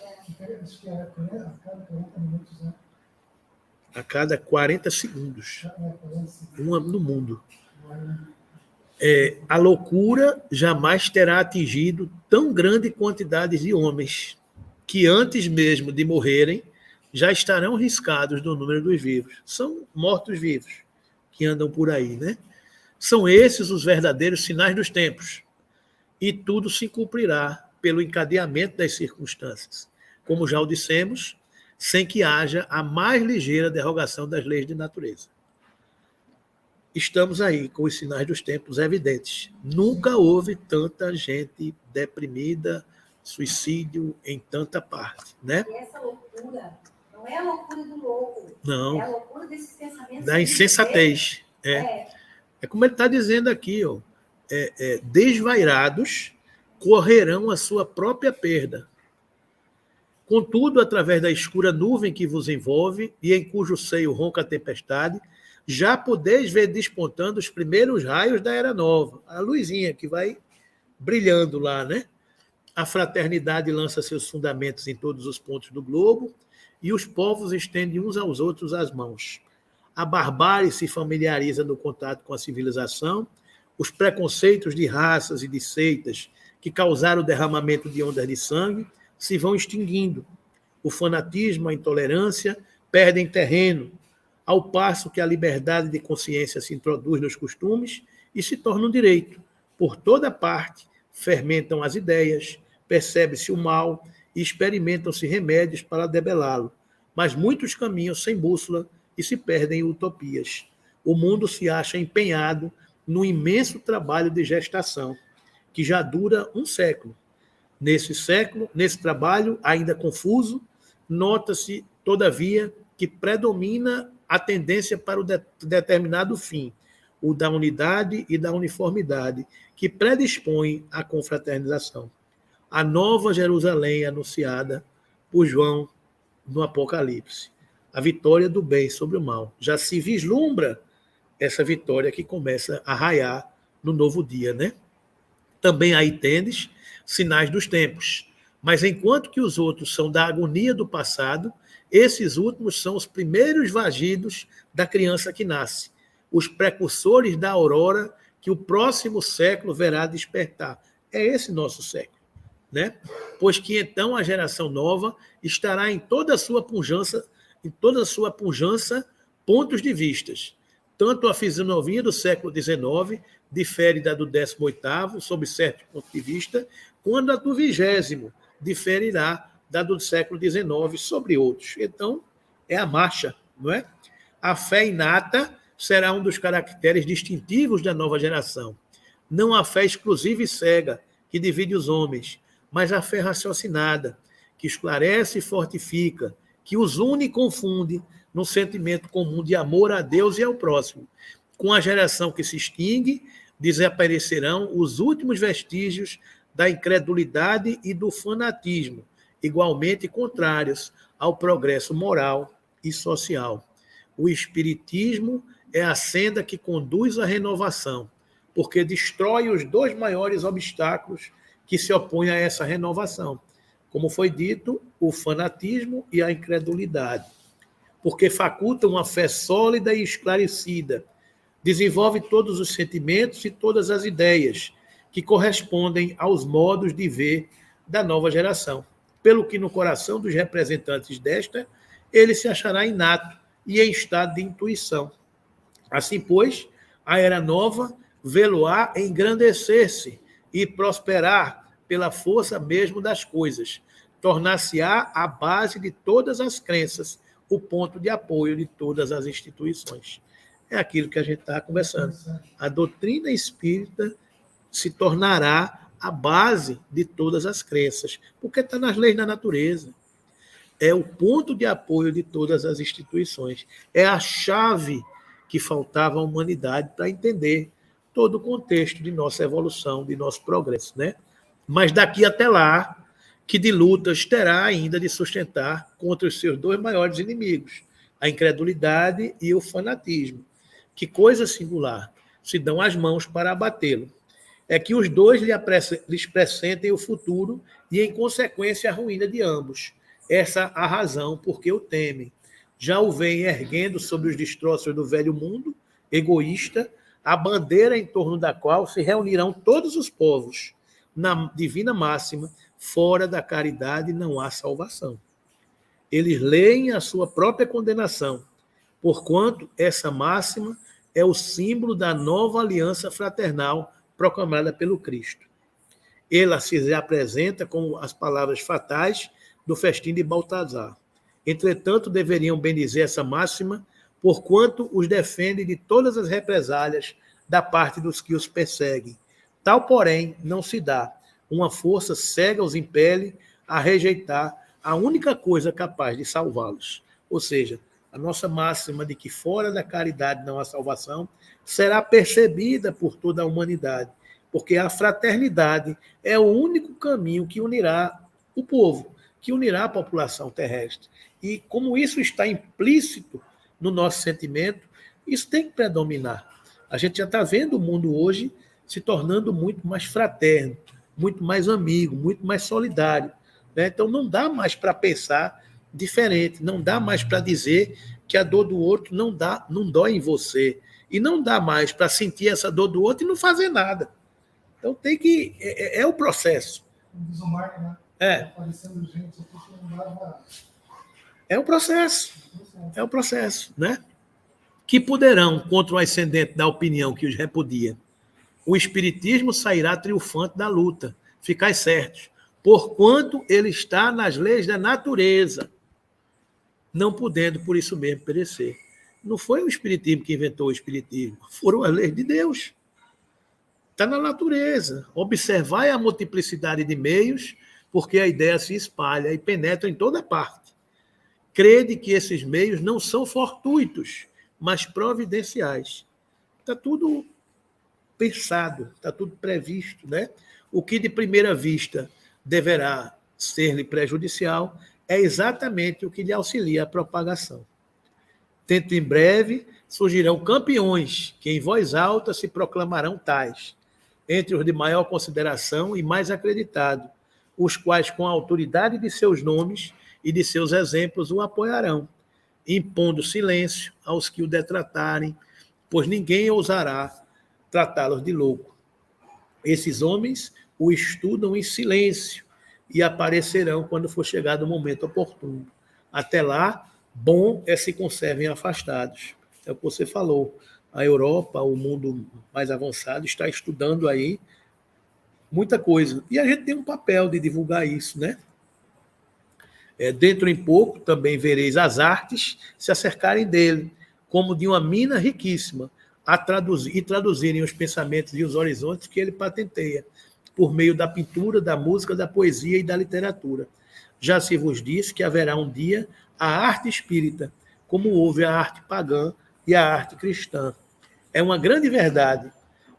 C: Acho que era a cada 40 minutos, né?
A: A cada 40 segundos. Uma no mundo. A loucura jamais terá atingido tão grande quantidade de homens que, antes mesmo de morrerem, já estarão riscados do número dos vivos. São mortos-vivos que andam por aí, né? São esses os verdadeiros sinais dos tempos. E tudo se cumprirá pelo encadeamento das circunstâncias, como já o dissemos, sem que haja a mais ligeira derrogação das leis de natureza. Estamos aí com os sinais dos tempos evidentes. Nunca houve tanta gente deprimida, suicídio em tanta parte, né?
B: E essa loucura não é a loucura do louco.
A: Não.
B: É a loucura desses pensamentos.
A: Da insensatez. É como ele está dizendo aqui, ó. Desvairados correrão a sua própria perda. Contudo, através da escura nuvem que vos envolve e em cujo seio ronca a tempestade, já podeis ver despontando os primeiros raios da era nova. A luzinha que vai brilhando lá, né? A fraternidade lança seus fundamentos em todos os pontos do globo e os povos estendem uns aos outros as mãos. A barbárie se familiariza no contato com a civilização, os preconceitos de raças e de seitas que causaram o derramamento de ondas de sangue se vão extinguindo. O fanatismo, a intolerância perdem terreno, ao passo que a liberdade de consciência se introduz nos costumes e se torna um direito. Por toda parte, fermentam as ideias, percebe-se o mal e experimentam-se remédios para debelá-lo. Mas muitos caminham sem bússola e se perdem em utopias. O mundo se acha empenhado num imenso trabalho de gestação, que já dura um século. Nesse trabalho, ainda confuso, nota-se, todavia, que predomina a tendência para o determinado fim, o da unidade e da uniformidade, que predispõe à confraternização. A nova Jerusalém anunciada por João no Apocalipse. A vitória do bem sobre o mal. Já se vislumbra essa vitória que começa a raiar no novo dia, né? Também aí tendes sinais dos tempos. Mas enquanto que os outros são da agonia do passado, esses últimos são os primeiros vagidos da criança que nasce, os precursores da aurora que o próximo século verá despertar. É esse nosso século, né? Pois que então a geração nova estará em toda a sua pujança, pontos de vistas. Tanto a fisionomia do século XIX difere da do 18º, sob certo ponto de vista, quando a do 20º diferirá da do século XIX sobre outros. Então, é a marcha, não é? A fé inata será um dos caracteres distintivos da nova geração. Não a fé exclusiva e cega, que divide os homens, mas a fé raciocinada, que esclarece e fortifica, que os une e confunde num sentimento comum de amor a Deus e ao próximo. Com a geração que se extingue, desaparecerão os últimos vestígios da incredulidade e do fanatismo, igualmente contrários ao progresso moral e social. O espiritismo é a senda que conduz à renovação, porque destrói os dois maiores obstáculos que se opõem a essa renovação, como foi dito, o fanatismo e a incredulidade, porque faculta uma fé sólida e esclarecida, desenvolve todos os sentimentos e todas as ideias que correspondem aos modos de ver da nova geração, pelo que no coração dos representantes desta, ele se achará inato e em estado de intuição. Assim, pois, a era nova vê-lo-á engrandecer-se e prosperar pela força mesmo das coisas, tornar-se-á a base de todas as crenças, o ponto de apoio de todas as instituições. É aquilo que a gente está conversando. A doutrina espírita se tornará a base de todas as crenças, porque está nas leis da natureza. É o ponto de apoio de todas as instituições. É a chave que faltava à humanidade para entender todo o contexto de nossa evolução, de nosso progresso, né? Mas daqui até lá, que de lutas terá ainda de sustentar contra os seus dois maiores inimigos, a incredulidade e o fanatismo. Que coisa singular, se dão as mãos para abatê-lo. É que os dois lhes pressentem o futuro e, em consequência, a ruína de ambos. Essa a razão por que o temem. Já o veem erguendo sobre os destroços do velho mundo, egoísta, a bandeira em torno da qual se reunirão todos os povos. Na divina máxima, fora da caridade não há salvação. Eles leem a sua própria condenação, porquanto essa máxima é o símbolo da nova aliança fraternal proclamada pelo Cristo. Ela se apresenta como as palavras fatais do festim de Baltazar. Entretanto, deveriam bendizer essa máxima, porquanto os defende de todas as represálias da parte dos que os perseguem. Tal, porém, não se dá. Uma força cega os impele a rejeitar a única coisa capaz de salvá-los. Ou seja, a nossa máxima de que fora da caridade não há salvação será percebida por toda a humanidade, porque a fraternidade é o único caminho que unirá o povo, que unirá a população terrestre. E como isso está implícito no nosso sentimento, isso tem que predominar. A gente já está vendo o mundo hoje se tornando muito mais fraterno, muito mais amigo, muito mais solidário, né? Então não dá mais para pensar diferente, não dá mais para dizer que a dor do outro não dói em você, e não dá mais para sentir essa dor do outro e não fazer nada. Então tem que... É o processo.
C: Diz o Marco, né? Aparecendo gente aqui que não dava...
A: É o processo. É o processo, né? Que poderão contra o ascendente da opinião que os repudia. O espiritismo sairá triunfante da luta, ficai certos, porquanto ele está nas leis da natureza, não podendo por isso mesmo perecer. Não foi o espiritismo que inventou o espiritismo, foram as leis de Deus. Está na natureza. Observai a multiplicidade de meios, porque a ideia se espalha e penetra em toda parte. Crede que esses meios não são fortuitos, mas providenciais. Está tudo pensado, está tudo previsto, né? O que de primeira vista deverá ser-lhe prejudicial é exatamente o que lhe auxilia a propagação. Dentro em breve surgirão campeões que em voz alta se proclamarão tais, entre os de maior consideração e mais acreditado, os quais com a autoridade de seus nomes e de seus exemplos o apoiarão, impondo silêncio aos que o detratarem, pois ninguém ousará tratá-los de louco. Esses homens o estudam em silêncio e aparecerão quando for chegado o momento oportuno. Até lá, bom é se conservem afastados. É o que você falou. A Europa, o mundo mais avançado, está estudando aí muita coisa. E a gente tem um papel de divulgar isso, né? Dentro em pouco também vereis as artes se acercarem dele, como de uma mina riquíssima, e traduzirem os pensamentos e os horizontes que ele patenteia, por meio da pintura, da música, da poesia e da literatura. Já se vos disse que haverá um dia a arte espírita, como houve a arte pagã e a arte cristã. É uma grande verdade,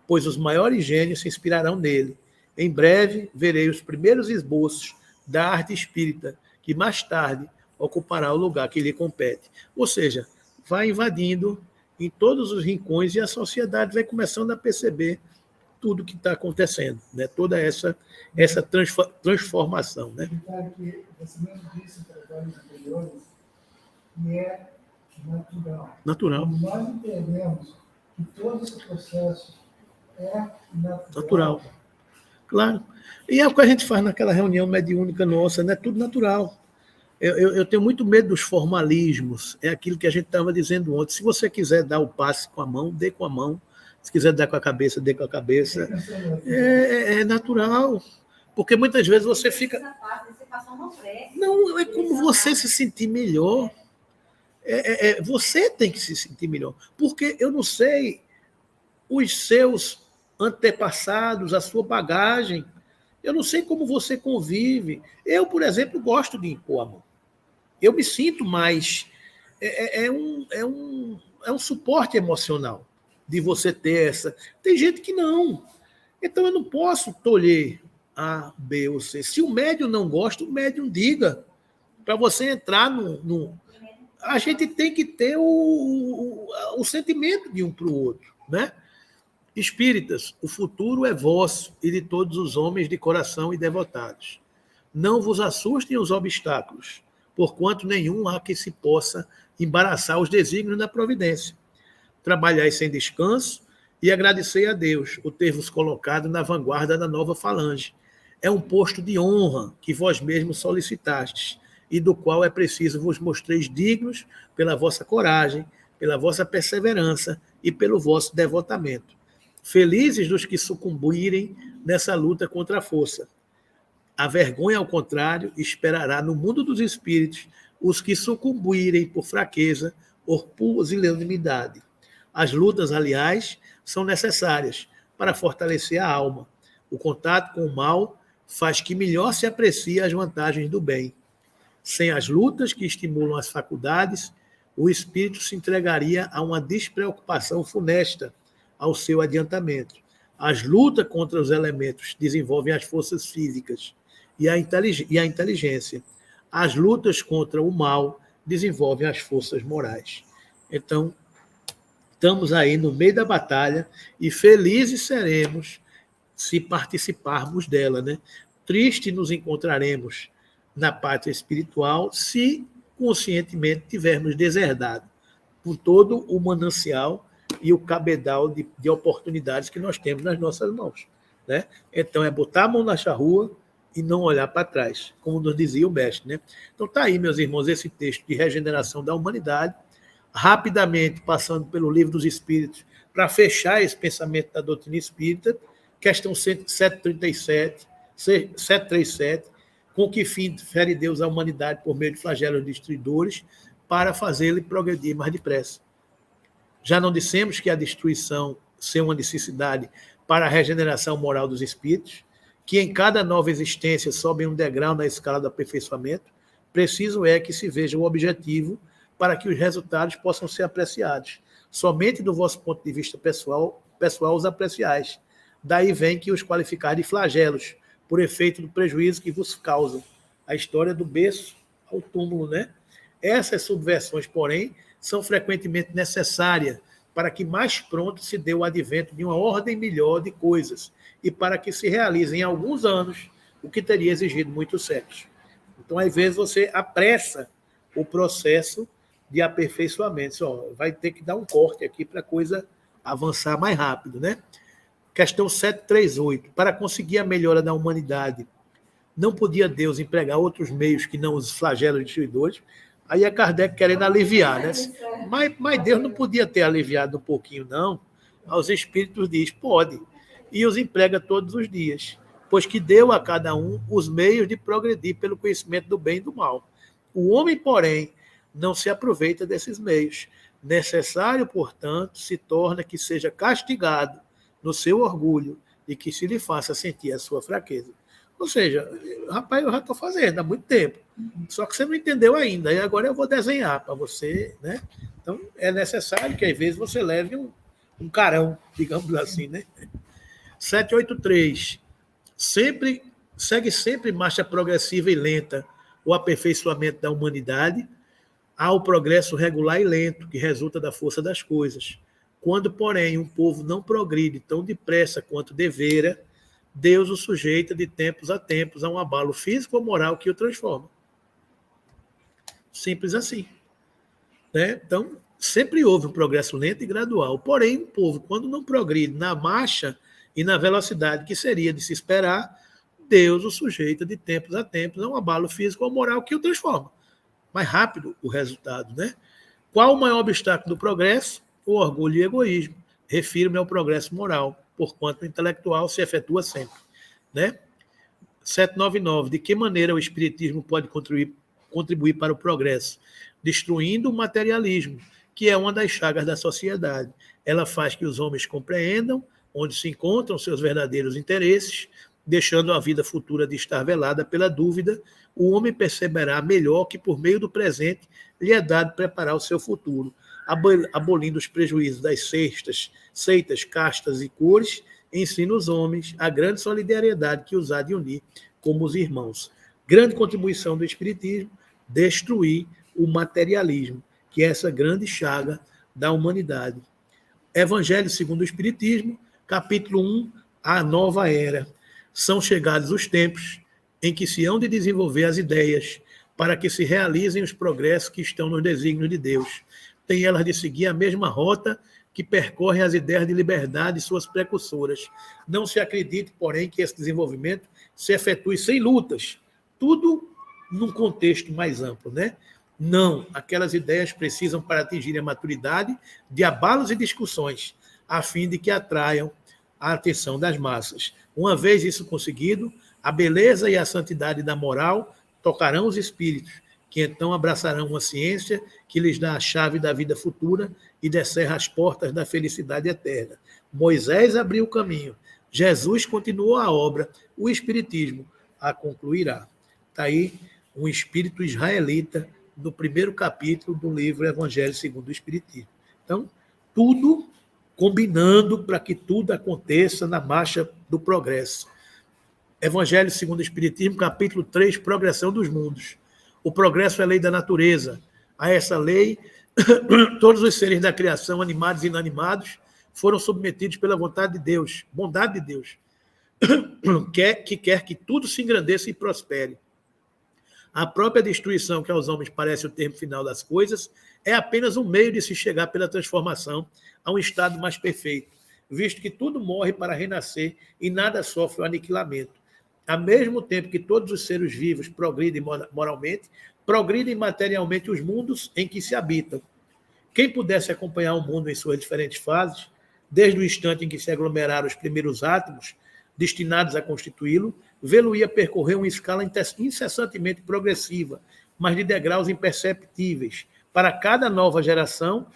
A: pois os maiores gênios se inspirarão nele. Em breve verei os primeiros esboços da arte espírita, que mais tarde ocupará o lugar que lhe compete. Ou seja, vai invadindo em todos os rincões e a sociedade vai começando a perceber tudo que está acontecendo, né? Toda essa transformação, né?
C: Que você mesmo disse em trabalhos anteriores, que é natural.
A: Natural.
C: Nós entendemos que todo esse processo é
A: natural. Claro. E é o que a gente faz naquela reunião mediúnica nossa, né? Tudo natural. Eu tenho muito medo dos formalismos, é aquilo que a gente estava dizendo ontem. Se você quiser dar o passe com a mão, dê com a mão. Se quiser dar com a cabeça, dê com a cabeça. É natural. Porque muitas vezes você fica...
B: faça uma prece.
A: Não, é como você se sentir melhor. Você tem que se sentir melhor. Porque eu não sei os seus antepassados, a sua bagagem. Eu não sei como você convive. Eu, por exemplo, gosto de impor a mão. Eu me sinto mais. É um suporte emocional de você ter essa. Tem gente que não. Então eu não posso tolher A, B ou C. Se o médium não gosta, o médium diga. Para você entrar no. A gente tem que ter o sentimento de um para o outro, né? Espíritas, o futuro é vosso e de todos os homens de coração e devotados. Não vos assustem os obstáculos, porquanto nenhum há que se possa embaraçar os desígnios da providência. Trabalhai sem descanso e agradecei a Deus o ter-vos colocado na vanguarda da nova falange. É um posto de honra que vós mesmos solicitastes e do qual é preciso vos mostreis dignos pela vossa coragem, pela vossa perseverança e pelo vosso devotamento. Felizes dos que sucumbirem nessa luta contra a força. A vergonha, ao contrário, esperará no mundo dos espíritos os que sucumbirem por fraqueza ou pusilanimidade. As lutas, aliás, são necessárias para fortalecer a alma. O contato com o mal faz que melhor se aprecie as vantagens do bem. Sem as lutas que estimulam as faculdades, o espírito se entregaria a uma despreocupação funesta ao seu adiantamento. As lutas contra os elementos desenvolvem as forças físicas e a inteligência. As lutas contra o mal desenvolvem as forças morais. Então, estamos aí no meio da batalha e felizes seremos se participarmos dela, né? Triste nos encontraremos na pátria espiritual se conscientemente tivermos deserdado por todo o manancial e o cabedal de oportunidades que nós temos nas nossas mãos, né? Então, é botar a mão na charrua e não olhar para trás, como nos dizia o mestre, né? Então, está aí, meus irmãos, esse texto de regeneração da humanidade, rapidamente passando pelo Livro dos Espíritos, para fechar esse pensamento da doutrina espírita, questão 737, com que fim fere Deus a humanidade por meio de flagelos destruidores, para fazê-lo progredir mais depressa. Já não dissemos que a destruição ser uma necessidade para a regeneração moral dos espíritos, que em cada nova existência sobe um degrau na escala do aperfeiçoamento, preciso é que se veja o objetivo para que os resultados possam ser apreciados. Somente do vosso ponto de vista pessoal os apreciais. Daí vem que os qualificar de flagelos, por efeito do prejuízo que vos causam. A história do berço ao túmulo, né? Essas subversões, porém, são frequentemente necessárias para que mais pronto se dê o advento de uma ordem melhor de coisas e para que se realize em alguns anos o que teria exigido muitos séculos. Então, às vezes, você apressa o processo de aperfeiçoamento. Vai ter que dar um corte aqui para a coisa avançar mais rápido, né? Questão 738. Para conseguir a melhora da humanidade, não podia Deus empregar outros meios que não os flagelos destruidores? Aí é Kardec querendo aliviar, né? Mas Deus não podia ter aliviado um pouquinho, não. Aos espíritos diz, pode. E os emprega todos os dias, pois que deu a cada um os meios de progredir pelo conhecimento do bem e do mal. O homem, porém, não se aproveita desses meios. Necessário, portanto, se torna que seja castigado no seu orgulho e que se lhe faça sentir a sua fraqueza. Ou seja, rapaz, eu já estou fazendo há muito tempo, só que você não entendeu ainda, e agora eu vou desenhar para você, né? Então, é necessário que, às vezes, você leve um carão, digamos assim, né? 783. Segue sempre marcha progressiva e lenta o aperfeiçoamento da humanidade, há o progresso regular e lento, que resulta da força das coisas. Quando, porém, um povo não progride tão depressa quanto devera, Deus o sujeita de tempos a tempos a um abalo físico ou moral que o transforma. Simples assim, né? Então, sempre houve um progresso lento e gradual. Porém, um povo, quando não progride na marcha e na velocidade que seria de se esperar, Deus o sujeita de tempos a tempos a um abalo físico ou moral que o transforma. Mais rápido o resultado, né? Qual o maior obstáculo do progresso? O orgulho e o egoísmo. Refiro-me ao progresso moral, porquanto o intelectual se efetua sempre, né? 799. De que maneira o espiritismo pode contribuir para o progresso? Destruindo o materialismo, que é uma das chagas da sociedade. Ela faz que os homens compreendam onde se encontram seus verdadeiros interesses, deixando a vida futura de estar velada pela dúvida. O homem perceberá melhor que, por meio do presente, lhe é dado preparar o seu futuro, abolindo os prejuízos das seitas, castas e cores, ensina os homens a grande solidariedade que os há de unir como os irmãos. Grande contribuição do Espiritismo, destruir o materialismo, que é essa grande chaga da humanidade. Evangelho segundo o Espiritismo, capítulo 1, a nova era. São chegados os tempos em que se hão de desenvolver as ideias para que se realizem os progressos que estão nos desígnios de Deus. Tem elas de seguir a mesma rota que percorrem as ideias de liberdade e suas precursoras. Não se acredite, porém, que esse desenvolvimento se efetue sem lutas, tudo num contexto mais amplo, né? Não, aquelas ideias precisam, para atingirem a maturidade, de abalos e discussões, a fim de que atraiam a atenção das massas. Uma vez isso conseguido, a beleza e a santidade da moral tocarão os espíritos, que então abraçarão uma ciência que lhes dá a chave da vida futura e descerra as portas da felicidade eterna. Moisés abriu o caminho, Jesus continuou a obra, o Espiritismo a concluirá. Está aí um espírito israelita no primeiro capítulo do livro Evangelho segundo o Espiritismo. Então, tudo combinando para que tudo aconteça na marcha do progresso. Evangelho segundo o Espiritismo, capítulo 3, Progressão dos Mundos. O progresso é lei da natureza. A essa lei, todos os seres da criação, animados e inanimados, foram submetidos pela vontade de Deus, bondade de Deus, que quer que tudo se engrandeça e prospere. A própria destruição, que aos homens parece o termo final das coisas, é apenas um meio de se chegar pela transformação a um estado mais perfeito, visto que tudo morre para renascer e nada sofre o aniquilamento. Ao mesmo tempo que todos os seres vivos progridem moralmente, progridem materialmente os mundos em que se habitam. Quem pudesse acompanhar o mundo em suas diferentes fases, desde o instante em que se aglomeraram os primeiros átomos destinados a constituí-lo, vê-lo-ia percorrer uma escala incessantemente progressiva, mas de degraus imperceptíveis, para cada geração,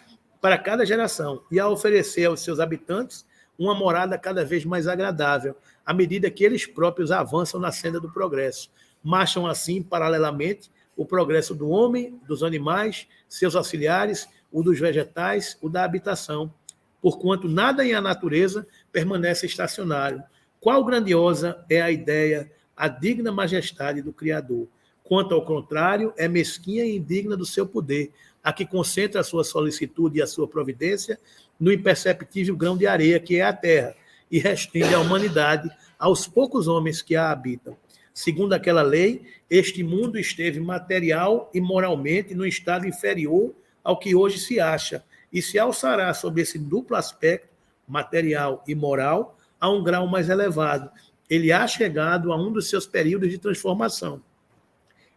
A: e a oferecer aos seus habitantes uma morada cada vez mais agradável, à medida que eles próprios avançam na senda do progresso. Marcham assim, paralelamente, o progresso do homem, dos animais, seus auxiliares, o dos vegetais, o da habitação, porquanto nada em a natureza permanece estacionário. Qual grandiosa é a ideia, a digna majestade do Criador. Quanto ao contrário, é mesquinha e indigna do seu poder, a que concentra a sua solicitude e a sua providência no imperceptível grão de areia que é a terra, e restringe a humanidade aos poucos homens que a habitam. Segundo aquela lei, este mundo esteve material e moralmente no estado inferior ao que hoje se acha, e se alçará sob esse duplo aspecto, material e moral, a um grau mais elevado. Ele há chegado a um dos seus períodos de transformação,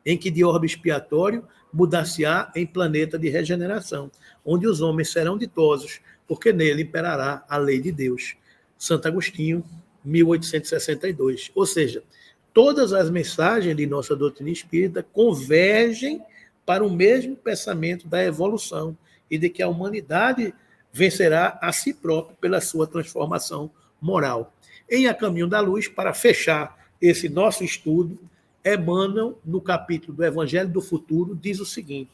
A: em que de orbe expiatório mudar-se-á em planeta de regeneração, onde os homens serão ditosos, porque nele imperará a lei de Deus. Santo Agostinho, 1862. Ou seja, todas as mensagens de nossa doutrina espírita convergem para o mesmo pensamento da evolução e de que a humanidade vencerá a si própria pela sua transformação moral. Em A Caminho da Luz, para fechar esse nosso estudo, Emmanuel, no capítulo do Evangelho do Futuro, diz o seguinte: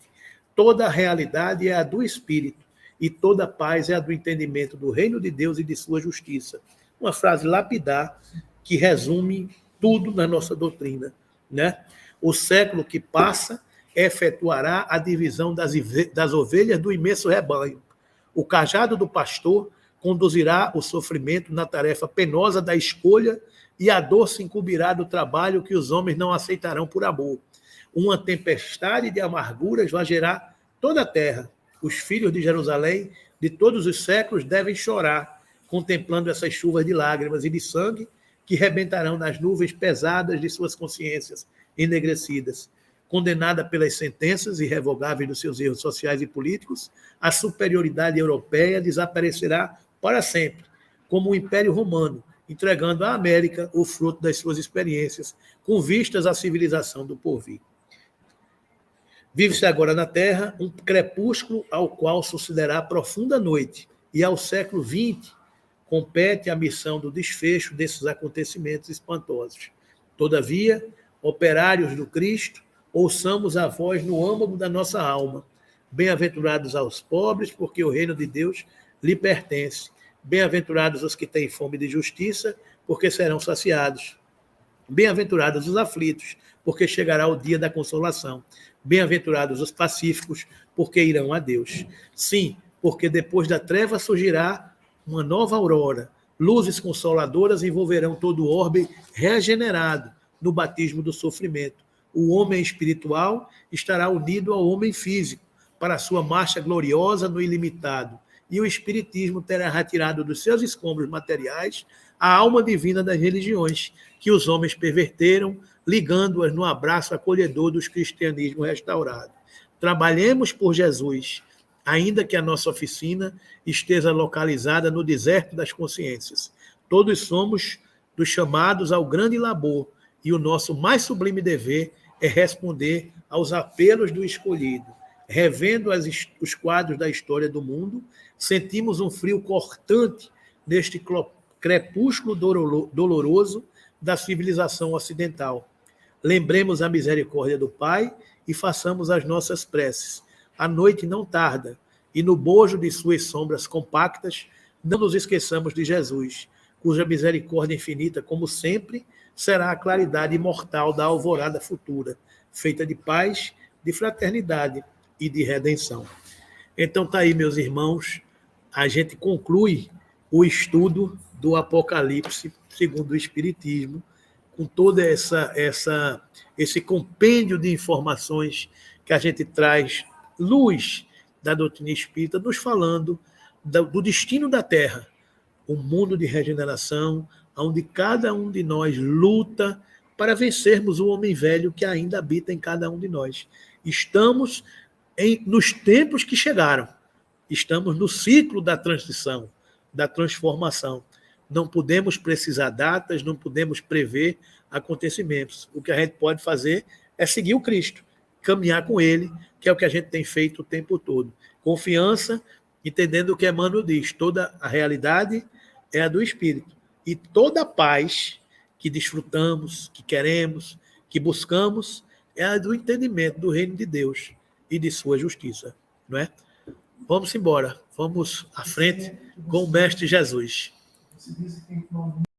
A: toda a realidade é a do Espírito e toda a paz é a do entendimento do reino de Deus e de sua justiça. Uma frase lapidar que resume tudo na nossa doutrina, né? O século que passa efetuará a divisão das ovelhas do imenso rebanho. O cajado do pastor conduzirá o sofrimento na tarefa penosa da escolha e a dor se incumbirá do trabalho que os homens não aceitarão por amor. Uma tempestade de amarguras vai gerar toda a terra. Os filhos de Jerusalém, de todos os séculos, devem chorar, contemplando essas chuvas de lágrimas e de sangue que rebentarão nas nuvens pesadas de suas consciências enegrecidas. Condenada pelas sentenças irrevogáveis dos seus erros sociais e políticos, a superioridade europeia desaparecerá para sempre, como o Império Romano, entregando à América o fruto das suas experiências, com vistas à civilização do porvir. Vive-se agora na Terra um crepúsculo ao qual sucederá a profunda noite, e ao século XX compete a missão do desfecho desses acontecimentos espantosos. Todavia, operários do Cristo, ouçamos a voz no âmago da nossa alma. Bem-aventurados aos pobres, porque o reino de Deus lhe pertence. Bem-aventurados os que têm fome de justiça, porque serão saciados. Bem-aventurados os aflitos, porque chegará o dia da consolação. Bem-aventurados os pacíficos, porque irão a Deus. Sim, porque depois da treva surgirá uma nova aurora. Luzes consoladoras envolverão todo o orbe regenerado no batismo do sofrimento. O homem espiritual estará unido ao homem físico para a sua marcha gloriosa no ilimitado. E o espiritismo terá retirado dos seus escombros materiais a alma divina das religiões que os homens perverteram, ligando-as no abraço acolhedor do cristianismo restaurado. Trabalhemos por Jesus, ainda que a nossa oficina esteja localizada no deserto das consciências. Todos somos dos chamados ao grande labor, e o nosso mais sublime dever é responder aos apelos do escolhido. Revendo os quadros da história do mundo, sentimos um frio cortante neste crepúsculo doloroso da civilização ocidental. Lembremos a misericórdia do Pai e façamos as nossas preces. A noite não tarda, e no bojo de suas sombras compactas, não nos esqueçamos de Jesus, cuja misericórdia infinita, como sempre, será a claridade imortal da alvorada futura, feita de paz, de fraternidade e de redenção. Então está aí, meus irmãos, a gente conclui o estudo do Apocalipse segundo o Espiritismo, com todo esse compêndio de informações que a gente traz, luz da doutrina espírita, nos falando do destino da Terra, um mundo de regeneração, onde cada um de nós luta para vencermos o homem velho que ainda habita em cada um de nós. Estamos nos tempos que chegaram, estamos no ciclo da transição, da transformação. Não podemos precisar datas, não podemos prever acontecimentos. O que a gente pode fazer é seguir o Cristo, caminhar com ele, que é o que a gente tem feito o tempo todo. Confiança, entendendo o que Emmanuel diz, toda a realidade é a do Espírito. E toda a paz que desfrutamos, que queremos, que buscamos, é a do entendimento do reino de Deus e de sua justiça. Não é? Vamos embora, vamos à frente com o Mestre Jesus.
C: Você disse que